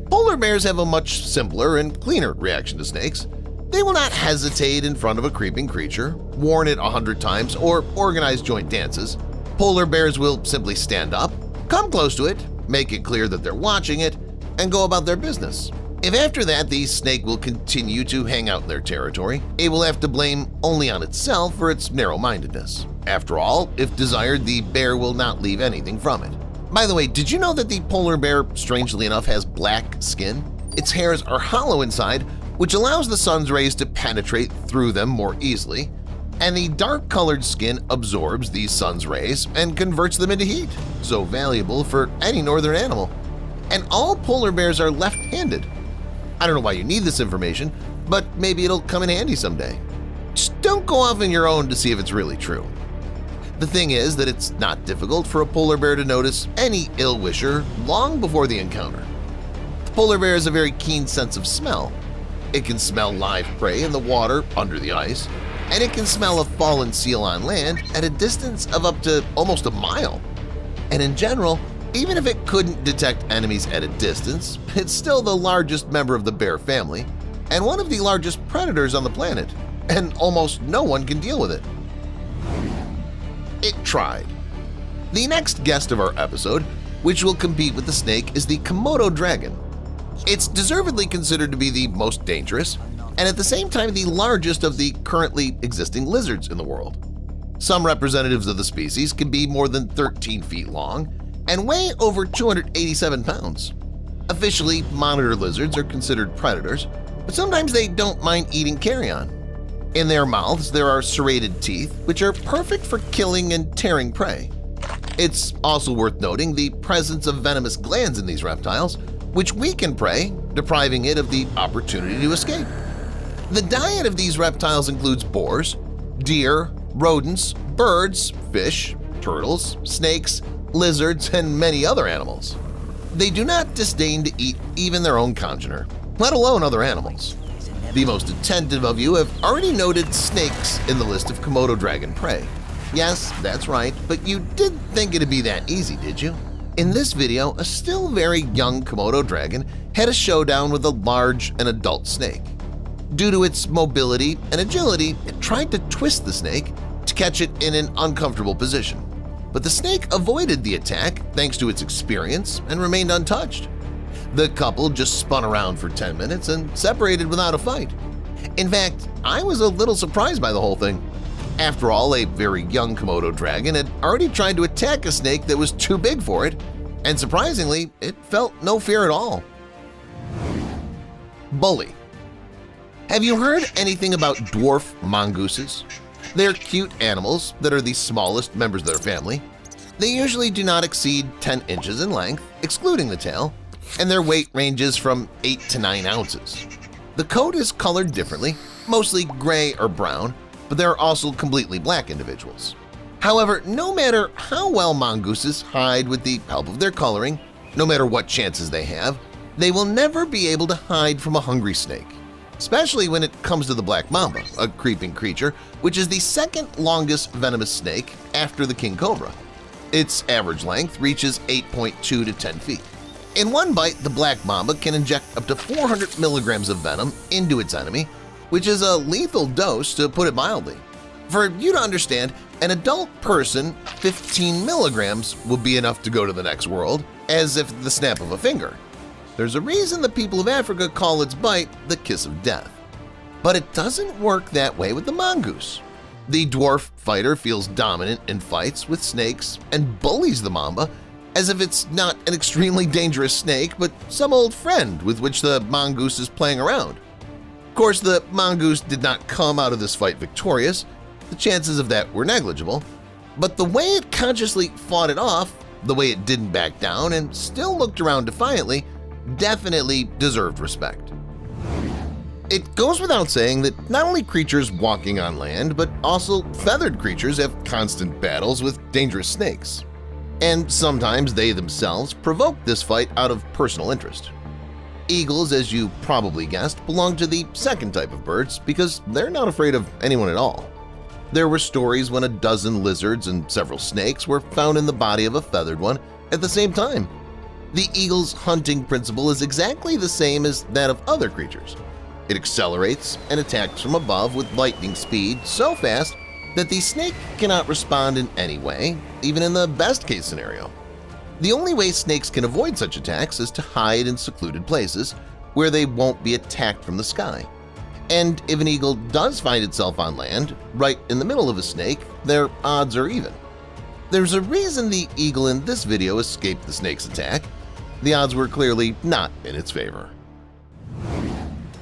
Polar bears have a much simpler and cleaner reaction to snakes. They will not hesitate in front of a creeping creature, warn it 100 times, or organize joint dances. Polar bears will simply stand up, come close to it, make it clear that they're watching it, and go about their business. If after that the snake will continue to hang out in their territory, it will have to blame only on itself for its narrow-mindedness. After all, if desired, the bear will not leave anything from it. By the way, did you know that the polar bear, strangely enough, has black skin? Its hairs are hollow inside, which allows the sun's rays to penetrate through them more easily, and the dark-colored skin absorbs these sun's rays and converts them into heat, so valuable for any northern animal. And all polar bears are left-handed. I don't know why you need this information, but maybe it'll come in handy someday. Just don't go off on your own to see if it's really true. The thing is that it's not difficult for a polar bear to notice any ill-wisher long before the encounter. The polar bear has a very keen sense of smell. It can smell live prey in the water under the ice, and it can smell a fallen seal on land at a distance of up to almost a mile. And in general, even if it couldn't detect enemies at a distance, it's still the largest member of the bear family and one of the largest predators on the planet, and almost no one can deal with it. It tried. The next guest of our episode, which will compete with the snake, is the Komodo dragon. It's deservedly considered to be the most dangerous and at the same time the largest of the currently existing lizards in the world. Some representatives of the species can be more than 13 feet long and weigh over 287 pounds. Officially, monitor lizards are considered predators, but sometimes they don't mind eating carrion. In their mouths, there are serrated teeth, which are perfect for killing and tearing prey. It's also worth noting the presence of venomous glands in these reptiles, which weaken prey, depriving it of the opportunity to escape. The diet of these reptiles includes boars, deer, rodents, birds, fish, turtles, snakes, lizards, and many other animals. They do not disdain to eat even their own congener, let alone other animals. The most attentive of you have already noted snakes in the list of Komodo dragon prey. Yes, that's right, but you didn't think it'd be that easy, did you? In this video, a still very young Komodo dragon had a showdown with a large and adult snake. Due to its mobility and agility, it tried to twist the snake to catch it in an uncomfortable position. But the snake avoided the attack thanks to its experience and remained untouched. The couple just spun around for 10 minutes and separated without a fight. In fact, I was a little surprised by the whole thing. After all, a very young Komodo dragon had already tried to attack a snake that was too big for it, and surprisingly, it felt no fear at all. Bully. Have you heard anything about dwarf mongooses? They're cute animals that are the smallest members of their family. They usually do not exceed 10 inches in length, excluding the tail, and their weight ranges from 8 to 9 ounces. The coat is colored differently, mostly gray or brown, but there are also completely black individuals. However, no matter how well mongooses hide with the help of their coloring, no matter what chances they have, they will never be able to hide from a hungry snake, especially when it comes to the black mamba, a creeping creature which is the second longest venomous snake after the king cobra. Its average length reaches 8.2 to 10 feet. In one bite, the black mamba can inject up to 400 milligrams of venom into its enemy, which is a lethal dose to put it mildly. For you to understand, an adult person, 15 milligrams will be enough to go to the next world, as if the snap of a finger. There's a reason the people of Africa call its bite the kiss of death. But it doesn't work that way with the mongoose. The dwarf fighter feels dominant in fights with snakes and bullies the mamba as if it's not an extremely dangerous snake but some old friend with which the mongoose is playing around. Of course, the mongoose did not come out of this fight victorious. The chances of that were negligible. But the way it consciously fought it off, the way it didn't back down and still looked around defiantly, definitely deserved respect. It goes without saying that not only creatures walking on land, but also feathered creatures have constant battles with dangerous snakes. And sometimes they themselves provoke this fight out of personal interest. Eagles, as you probably guessed, belong to the second type of birds because they're not afraid of anyone at all. There were stories when a dozen lizards and several snakes were found in the body of a feathered one at the same time. The eagle's hunting principle is exactly the same as that of other creatures. It accelerates and attacks from above with lightning speed so fast that the snake cannot respond in any way, even in the best-case scenario. The only way snakes can avoid such attacks is to hide in secluded places where they won't be attacked from the sky. And if an eagle does find itself on land, right in the middle of a snake, their odds are even. There's a reason the eagle in this video escaped the snake's attack. The odds were clearly not in its favor.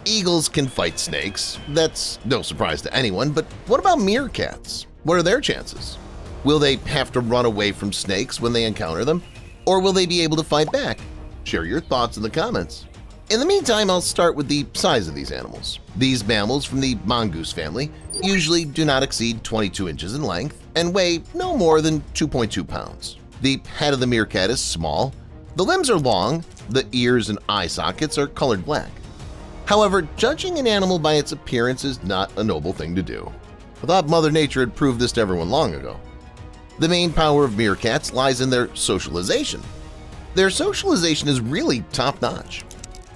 Eagles can fight snakes. That's no surprise to anyone, but what about meerkats? What are their chances? Will they have to run away from snakes when they encounter them? Or will they be able to fight back? Share your thoughts in the comments. In the meantime, I'll start with the size of these animals. These mammals from the mongoose family usually do not exceed 22 inches in length and weigh no more than 2.2 pounds. The head of the meerkat is small, the limbs are long, the ears and eye sockets are colored black. However, judging an animal by its appearance is not a noble thing to do. I thought Mother Nature had proved this to everyone long ago. The main power of meerkats lies in their socialization. Their socialization is really top-notch.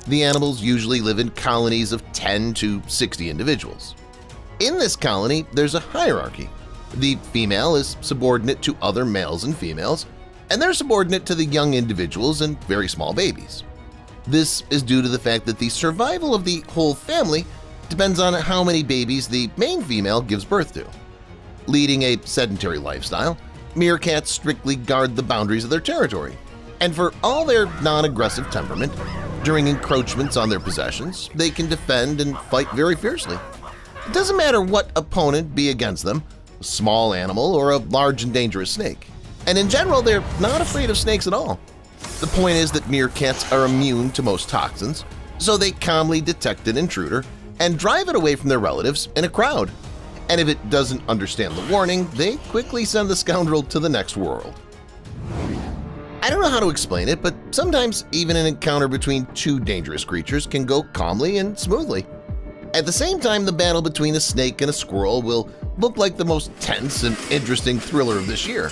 The animals usually live in colonies of 10 to 60 individuals. In this colony, there's a hierarchy. The female is subordinate to other males and females, and they're subordinate to the young individuals and very small babies. This is due to the fact that the survival of the whole family depends on how many babies the main female gives birth to. Leading a sedentary lifestyle, meerkats strictly guard the boundaries of their territory, and for all their non-aggressive temperament, during encroachments on their possessions, they can defend and fight very fiercely. It doesn't matter what opponent be against them, a small animal or a large and dangerous snake. And in general, they're not afraid of snakes at all. The point is that meerkats are immune to most toxins, so they calmly detect an intruder and drive it away from their relatives in a crowd. And if it doesn't understand the warning, they quickly send the scoundrel to the next world. I don't know how to explain it, but sometimes even an encounter between two dangerous creatures can go calmly and smoothly. At the same time, the battle between a snake and a squirrel will look like the most tense and interesting thriller of this year.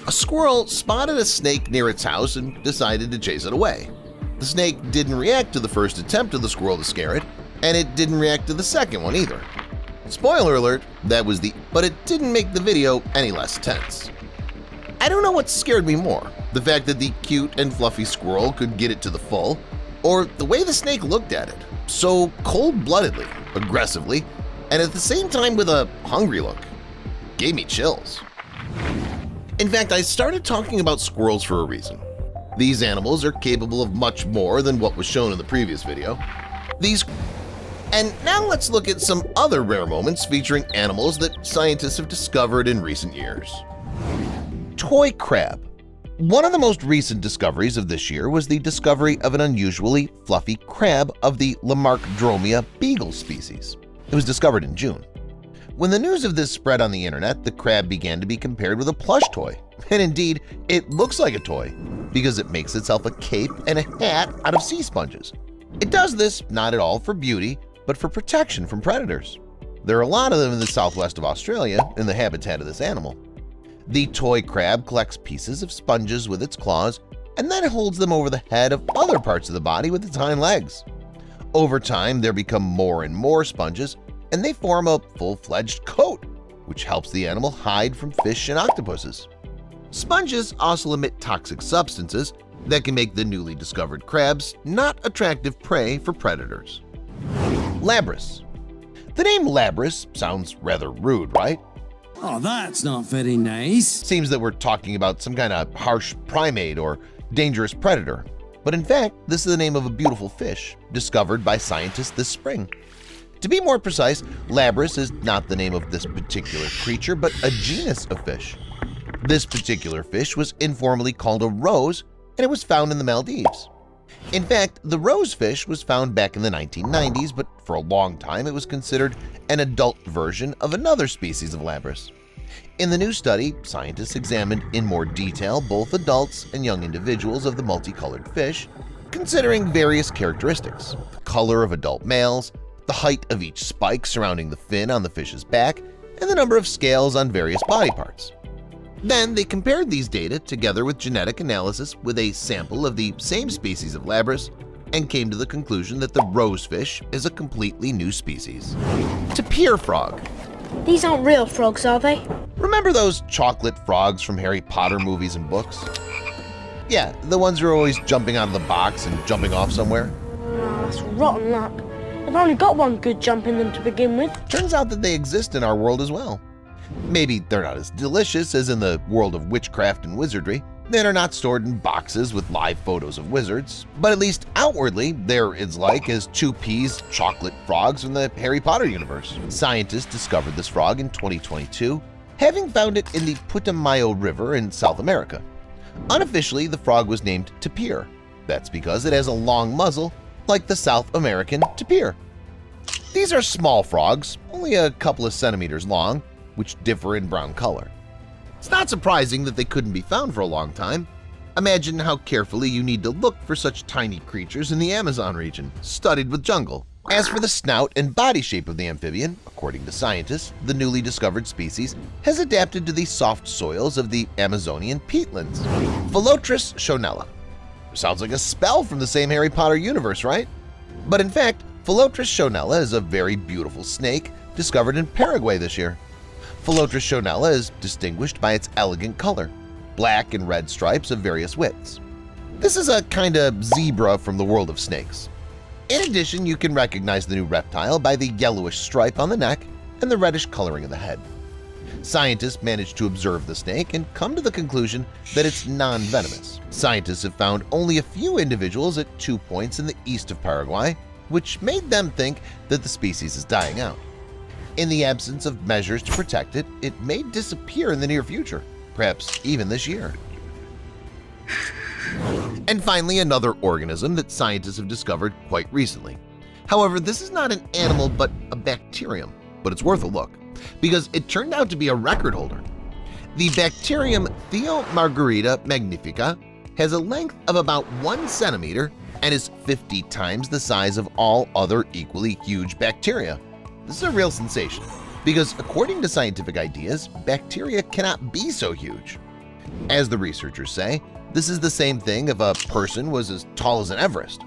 A squirrel spotted a snake near its house and decided to chase it away. The snake didn't react to the first attempt of the squirrel to scare it, and it didn't react to the second one either. Spoiler alert, but it didn't make the video any less tense. I don't know what scared me more, the fact that the cute and fluffy squirrel could get it to the full, or the way the snake looked at it, so cold-bloodedly, aggressively, and at the same time with a hungry look. Gave me chills. In fact, I started talking about squirrels for a reason. These animals are capable of much more than what was shown in the previous video. And now let's look at some other rare moments featuring animals that scientists have discovered in recent years. Toy crab. One of the most recent discoveries of this year was the discovery of an unusually fluffy crab of the Lamarckdromia beagle species. It was discovered in June. When the news of this spread on the internet, the crab began to be compared with a plush toy. And indeed, it looks like a toy because it makes itself a cape and a hat out of sea sponges. It does this not at all for beauty, but for protection from predators. There are a lot of them in the southwest of Australia in the habitat of this animal. The toy crab collects pieces of sponges with its claws and then holds them over the head of other parts of the body with its hind legs. Over time, there become more and more sponges, and they form a full-fledged coat, which helps the animal hide from fish and octopuses. Sponges also emit toxic substances that can make the newly discovered crabs not attractive prey for predators. Labris. The name Labris sounds rather rude, right? Oh, that's not very nice. Seems that we're talking about some kind of harsh primate or dangerous predator. But in fact, this is the name of a beautiful fish discovered by scientists this spring. To be more precise, Labris is not the name of this particular creature, but a genus of fish. This particular fish was informally called a rose, and it was found in the Maldives. In fact, the rosefish was found back in the 1990s, but for a long time it was considered an adult version of another species of Labris. In the new study, scientists examined in more detail both adults and young individuals of the multicolored fish, considering various characteristics: the color of adult males, the height of each spike surrounding the fin on the fish's back, and the number of scales on various body parts. Then they compared these data together with genetic analysis with a sample of the same species of Labras and came to the conclusion that the rosefish is a completely new species. Tapir frog. These aren't real frogs, are they? Remember those chocolate frogs from Harry Potter movies and books? Yeah, the ones who are always jumping out of the box and jumping off somewhere. Oh, that's rotten luck. I've only got one good jump in them to begin with. Turns out that they exist in our world as well. Maybe they're not as delicious as in the world of witchcraft and wizardry. They are not stored in boxes with live photos of wizards, but at least outwardly they're as like as 2P's chocolate frogs from the Harry Potter universe. Scientists discovered this frog in 2022, having found it in the Putumayo River in South America. Unofficially, the frog was named tapir. That's because it has a long muzzle like the South American tapir. These are small frogs, only a couple of centimeters long, which differ in brown color. It's not surprising that they couldn't be found for a long time. Imagine how carefully you need to look for such tiny creatures in the Amazon region, studded with jungle. As for the snout and body shape of the amphibian, according to scientists, the newly discovered species has adapted to the soft soils of the Amazonian peatlands. Philotris shonella. Sounds like a spell from the same Harry Potter universe, right? But in fact, Philotris shonella is a very beautiful snake discovered in Paraguay this year. Philotris shonella is distinguished by its elegant color, black and red stripes of various widths. This is a kind of zebra from the world of snakes. In addition, you can recognize the new reptile by the yellowish stripe on the neck and the reddish coloring of the head. Scientists managed to observe the snake and come to the conclusion that it's non-venomous. Scientists have found only a few individuals at 2 points in the east of Paraguay, which made them think that the species is dying out. In the absence of measures to protect it, it may disappear in the near future, perhaps even this year. And finally, another organism that scientists have discovered quite recently. However, this is not an animal but a bacterium, but it's worth a look, because it turned out to be a record holder. The bacterium Theomargarita magnifica has a length of about 1 centimeter and is 50 times the size of all other equally huge bacteria. This is a real sensation, because according to scientific ideas, bacteria cannot be so huge. As the researchers say, this is the same thing if a person was as tall as an Everest.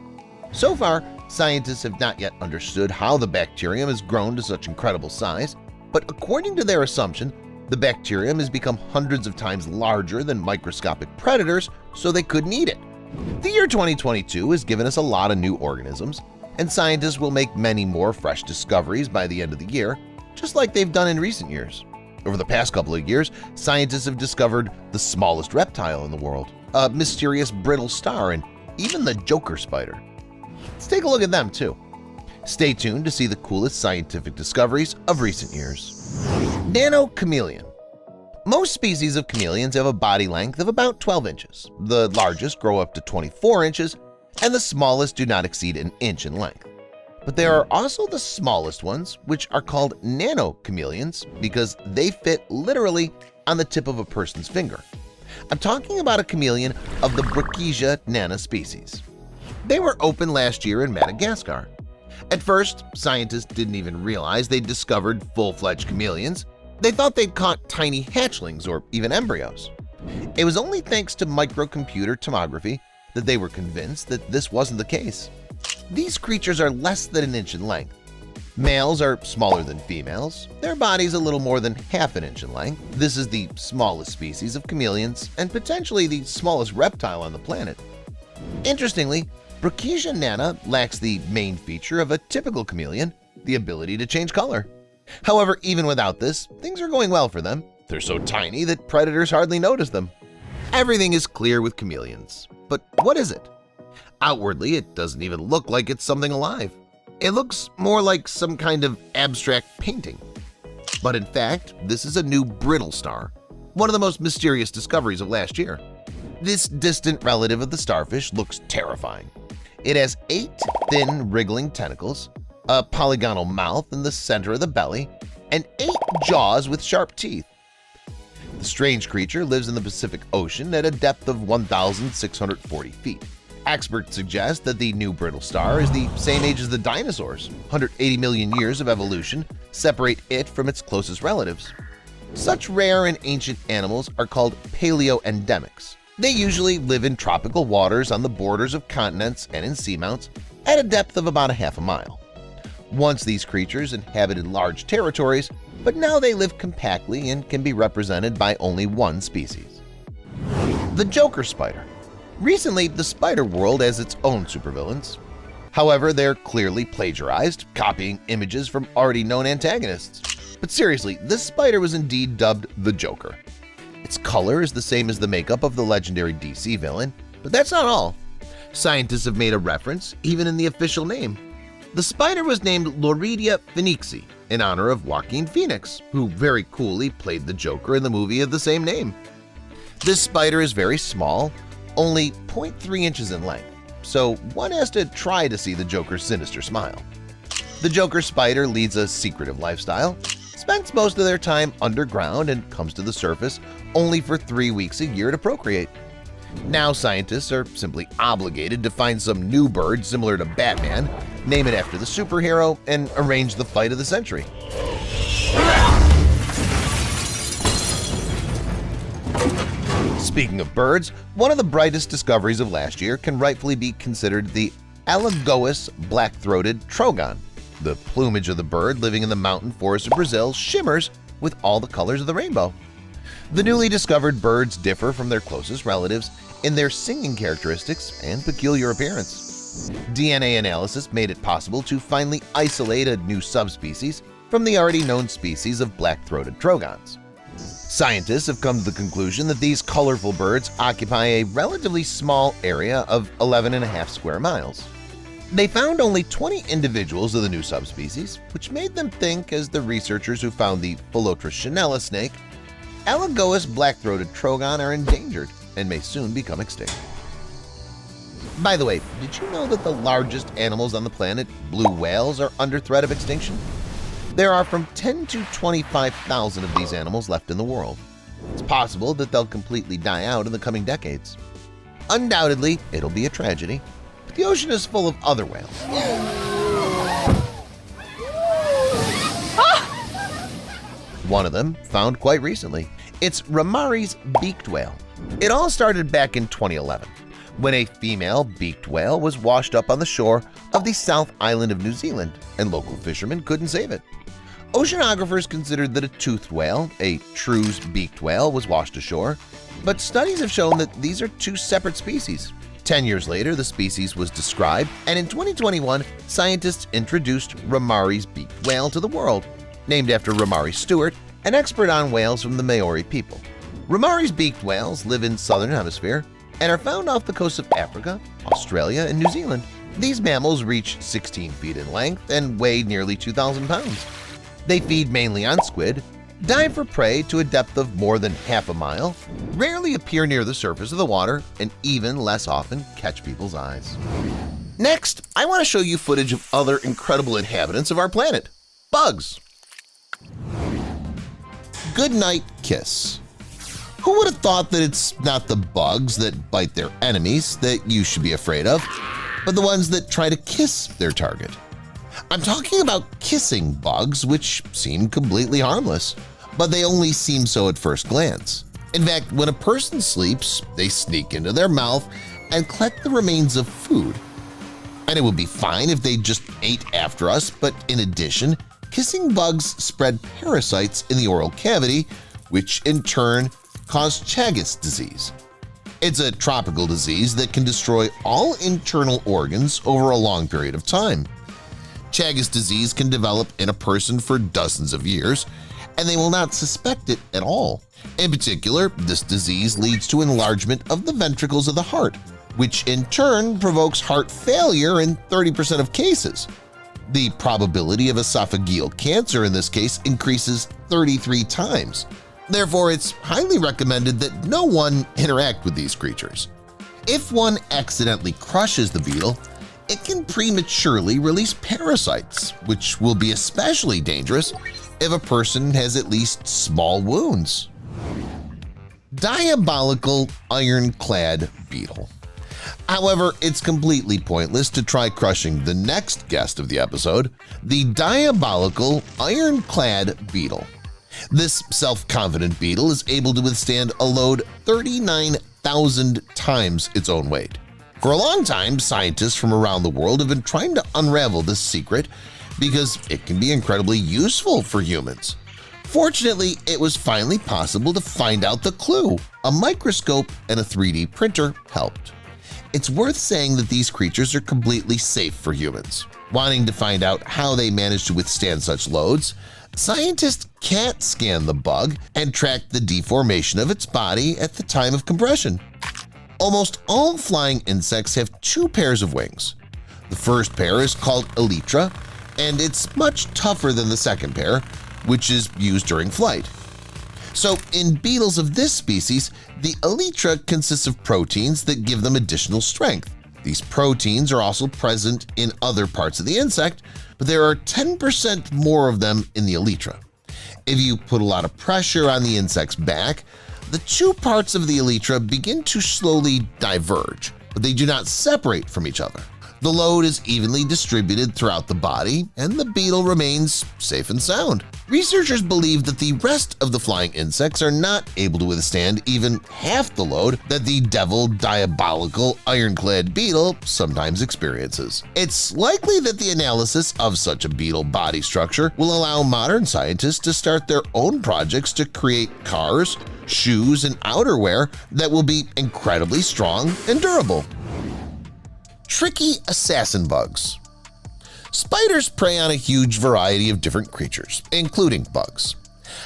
So far, scientists have not yet understood how the bacterium has grown to such incredible size, but according to their assumption, the bacterium has become hundreds of times larger than microscopic predators, so they couldn't eat it. The year 2022 has given us a lot of new organisms, and scientists will make many more fresh discoveries by the end of the year, just like they've done in recent years. Over the past couple of years, scientists have discovered the smallest reptile in the world, a mysterious brittle star, and even the Joker spider. Let's take a look at them too. Stay tuned to see the coolest scientific discoveries of recent years. Nano chameleon. Most species of chameleons have a body length of about 12 inches. The largest grow up to 24 inches, and the smallest do not exceed an inch in length. But there are also the smallest ones, which are called nano chameleons because they fit literally on the tip of a person's finger. I'm talking about a chameleon of the Brachysia nana species. They were opened last year in Madagascar. At first, scientists didn't even realize they'd discovered full-fledged chameleons. They thought they'd caught tiny hatchlings or even embryos. It was only thanks to microcomputer tomography that they were convinced that this wasn't the case. These creatures are less than an inch in length. Males are smaller than females, their bodies a little more than half an inch in length. This is the smallest species of chameleons and potentially the smallest reptile on the planet. Interestingly, Brachysia nana lacks the main feature of a typical chameleon, the ability to change color. However, even without this, things are going well for them. They're so tiny that predators hardly notice them. Everything is clear with chameleons. But what is it? Outwardly, it doesn't even look like it's something alive. It looks more like some kind of abstract painting. But in fact, this is a new brittle star, one of the most mysterious discoveries of last year. This distant relative of the starfish looks terrifying. It has 8 thin, wriggling tentacles, a polygonal mouth in the center of the belly, and 8 jaws with sharp teeth. The strange creature lives in the Pacific Ocean at a depth of 1,640 feet. Experts suggest that the new brittle star is the same age as the dinosaurs. 180 million years of evolution separate it from its closest relatives. Such rare and ancient animals are called paleoendemics. They usually live in tropical waters on the borders of continents and in seamounts at a depth of about a half a mile. Once these creatures inhabited large territories, but now they live compactly and can be represented by only one species. The Joker spider. Recently, the spider world has its own supervillains. However, they're clearly plagiarized, copying images from already known antagonists. But seriously, this spider was indeed dubbed the Joker. Its color is the same as the makeup of the legendary DC villain, but that's not all. Scientists have made a reference even in the official name. The spider was named Loridia phoenixi in honor of Joaquin Phoenix, who very coolly played the Joker in the movie of the same name. This spider is very small, only 0.3 inches in length, so one has to try to see the Joker's sinister smile. The Joker spider leads a secretive lifestyle, spends most of their time underground and comes to the surface only for 3 weeks a year to procreate. Now scientists are simply obligated to find some new bird similar to Batman, name it after the superhero, and arrange the fight of the century. Speaking of birds, one of the brightest discoveries of last year can rightfully be considered the Alagoas black-throated trogon. The plumage of the bird living in the mountain forests of Brazil shimmers with all the colors of the rainbow. The newly discovered birds differ from their closest relatives in their singing characteristics and peculiar appearance. DNA analysis made it possible to finally isolate a new subspecies from the already known species of black-throated trogons. Scientists have come to the conclusion that these colorful birds occupy a relatively small area of 11.5 square miles. They found only 20 individuals of the new subspecies, which made them think, as the researchers who found the Philotris chanella snake, Alagoas black-throated trogon are endangered and may soon become extinct. By the way, did you know that the largest animals on the planet, blue whales, are under threat of extinction? There are from 10 to 25,000 of these animals left in the world. It's possible that they'll completely die out in the coming decades. Undoubtedly, it'll be a tragedy, but the ocean is full of other whales. One of them found quite recently. It's Ramari's beaked whale. It all started back in 2011, when a female beaked whale was washed up on the shore of the South Island of New Zealand, and local fishermen couldn't save it. Oceanographers considered that a toothed whale, a True's beaked whale, was washed ashore, but studies have shown that these are two separate species. 10 years later, the species was described, and in 2021, scientists introduced Ramari's beaked whale to the world, named after Ramari Stewart, an expert on whales from the Maori people. Ramari's beaked whales live in southern hemisphere and are found off the coast of Africa, Australia, and New Zealand. These mammals reach 16 feet in length and weigh nearly 2,000 pounds. They feed mainly on squid, dive for prey to a depth of more than half a mile, rarely appear near the surface of the water, and even less often catch people's eyes. Next, I want to show you footage of other incredible inhabitants of our planet – bugs. Goodnight kiss. Who would have thought that it's not the bugs that bite their enemies that you should be afraid of, but the ones that try to kiss their target? I'm talking about kissing bugs, which seem completely harmless, but they only seem so at first glance. In fact, when a person sleeps, they sneak into their mouth and collect the remains of food. And it would be fine if they just ate after us, but in addition, kissing bugs spread parasites in the oral cavity, which in turn cause Chagas disease. It's a tropical disease that can destroy all internal organs over a long period of time. Chagas disease can develop in a person for dozens of years, and they will not suspect it at all. In particular, this disease leads to enlargement of the ventricles of the heart, which in turn provokes heart failure in 30% of cases. The probability of esophageal cancer in this case increases 33 times. Therefore, it's highly recommended that no one interact with these creatures. If one accidentally crushes the beetle, it can prematurely release parasites, which will be especially dangerous if a person has at least small wounds. Diabolical ironclad beetle. However, it's completely pointless to try crushing the next guest of the episode, the diabolical ironclad beetle. This self-confident beetle is able to withstand a load 39,000 times its own weight. For a long time, scientists from around the world have been trying to unravel this secret because it can be incredibly useful for humans. Fortunately, it was finally possible to find out the clue. A microscope and a 3D printer helped. It's worth saying that these creatures are completely safe for humans. Wanting to find out how they manage to withstand such loads, scientists can't scan the bug and track the deformation of its body at the time of compression. Almost all flying insects have two pairs of wings. The first pair is called elytra, and it's much tougher than the second pair, which is used during flight. So in beetles of this species, the elytra consists of proteins that give them additional strength. These proteins are also present in other parts of the insect, but there are 10% more of them in the elytra. If you put a lot of pressure on the insect's back, the two parts of the elytra begin to slowly diverge, but they do not separate from each other. The load is evenly distributed throughout the body, and the beetle remains safe and sound. Researchers believe that the rest of the flying insects are not able to withstand even half the load that the diabolical ironclad beetle sometimes experiences. It's likely that the analysis of such a beetle body structure will allow modern scientists to start their own projects to create cars, shoes, and outerwear that will be incredibly strong and durable. Tricky assassin bugs. Spiders prey on a huge variety of different creatures, including bugs.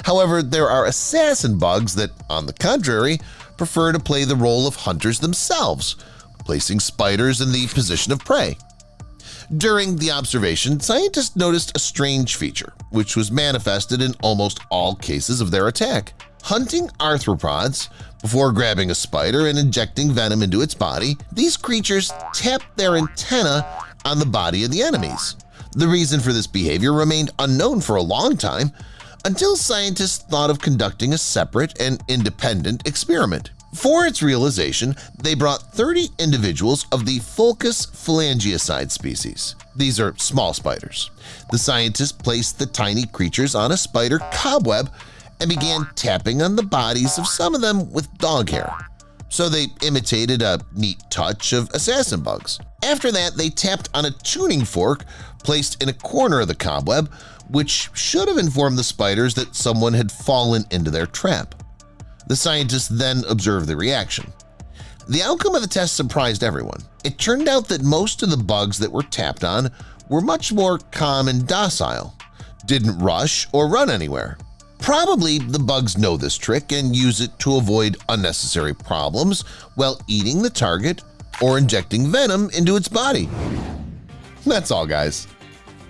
However, there are assassin bugs that, on the contrary, prefer to play the role of hunters themselves, placing spiders in the position of prey. During the observation, scientists noticed a strange feature, which was manifested in almost all cases of their attack. Hunting arthropods, before grabbing a spider and injecting venom into its body, these creatures tap their antenna on the body of the enemies. The reason for this behavior remained unknown for a long time until scientists thought of conducting a separate and independent experiment. For its realization, they brought 30 individuals of the Fulcus phalangiocide species. These are small spiders. The scientists placed the tiny creatures on a spider cobweb and began tapping on the bodies of some of them with dog hair. So they imitated a neat touch of assassin bugs. After that, they tapped on a tuning fork placed in a corner of the cobweb, which should have informed the spiders that someone had fallen into their trap. The scientists then observed the reaction. The outcome of the test surprised everyone. It turned out that most of the bugs that were tapped on were much more calm and docile, didn't rush or run anywhere. Probably the bugs know this trick and use it to avoid unnecessary problems while eating the target or injecting venom into its body. That's all, guys.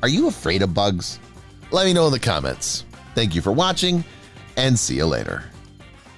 Are you afraid of bugs? Let me know in the comments. Thank you for watching, and see you later.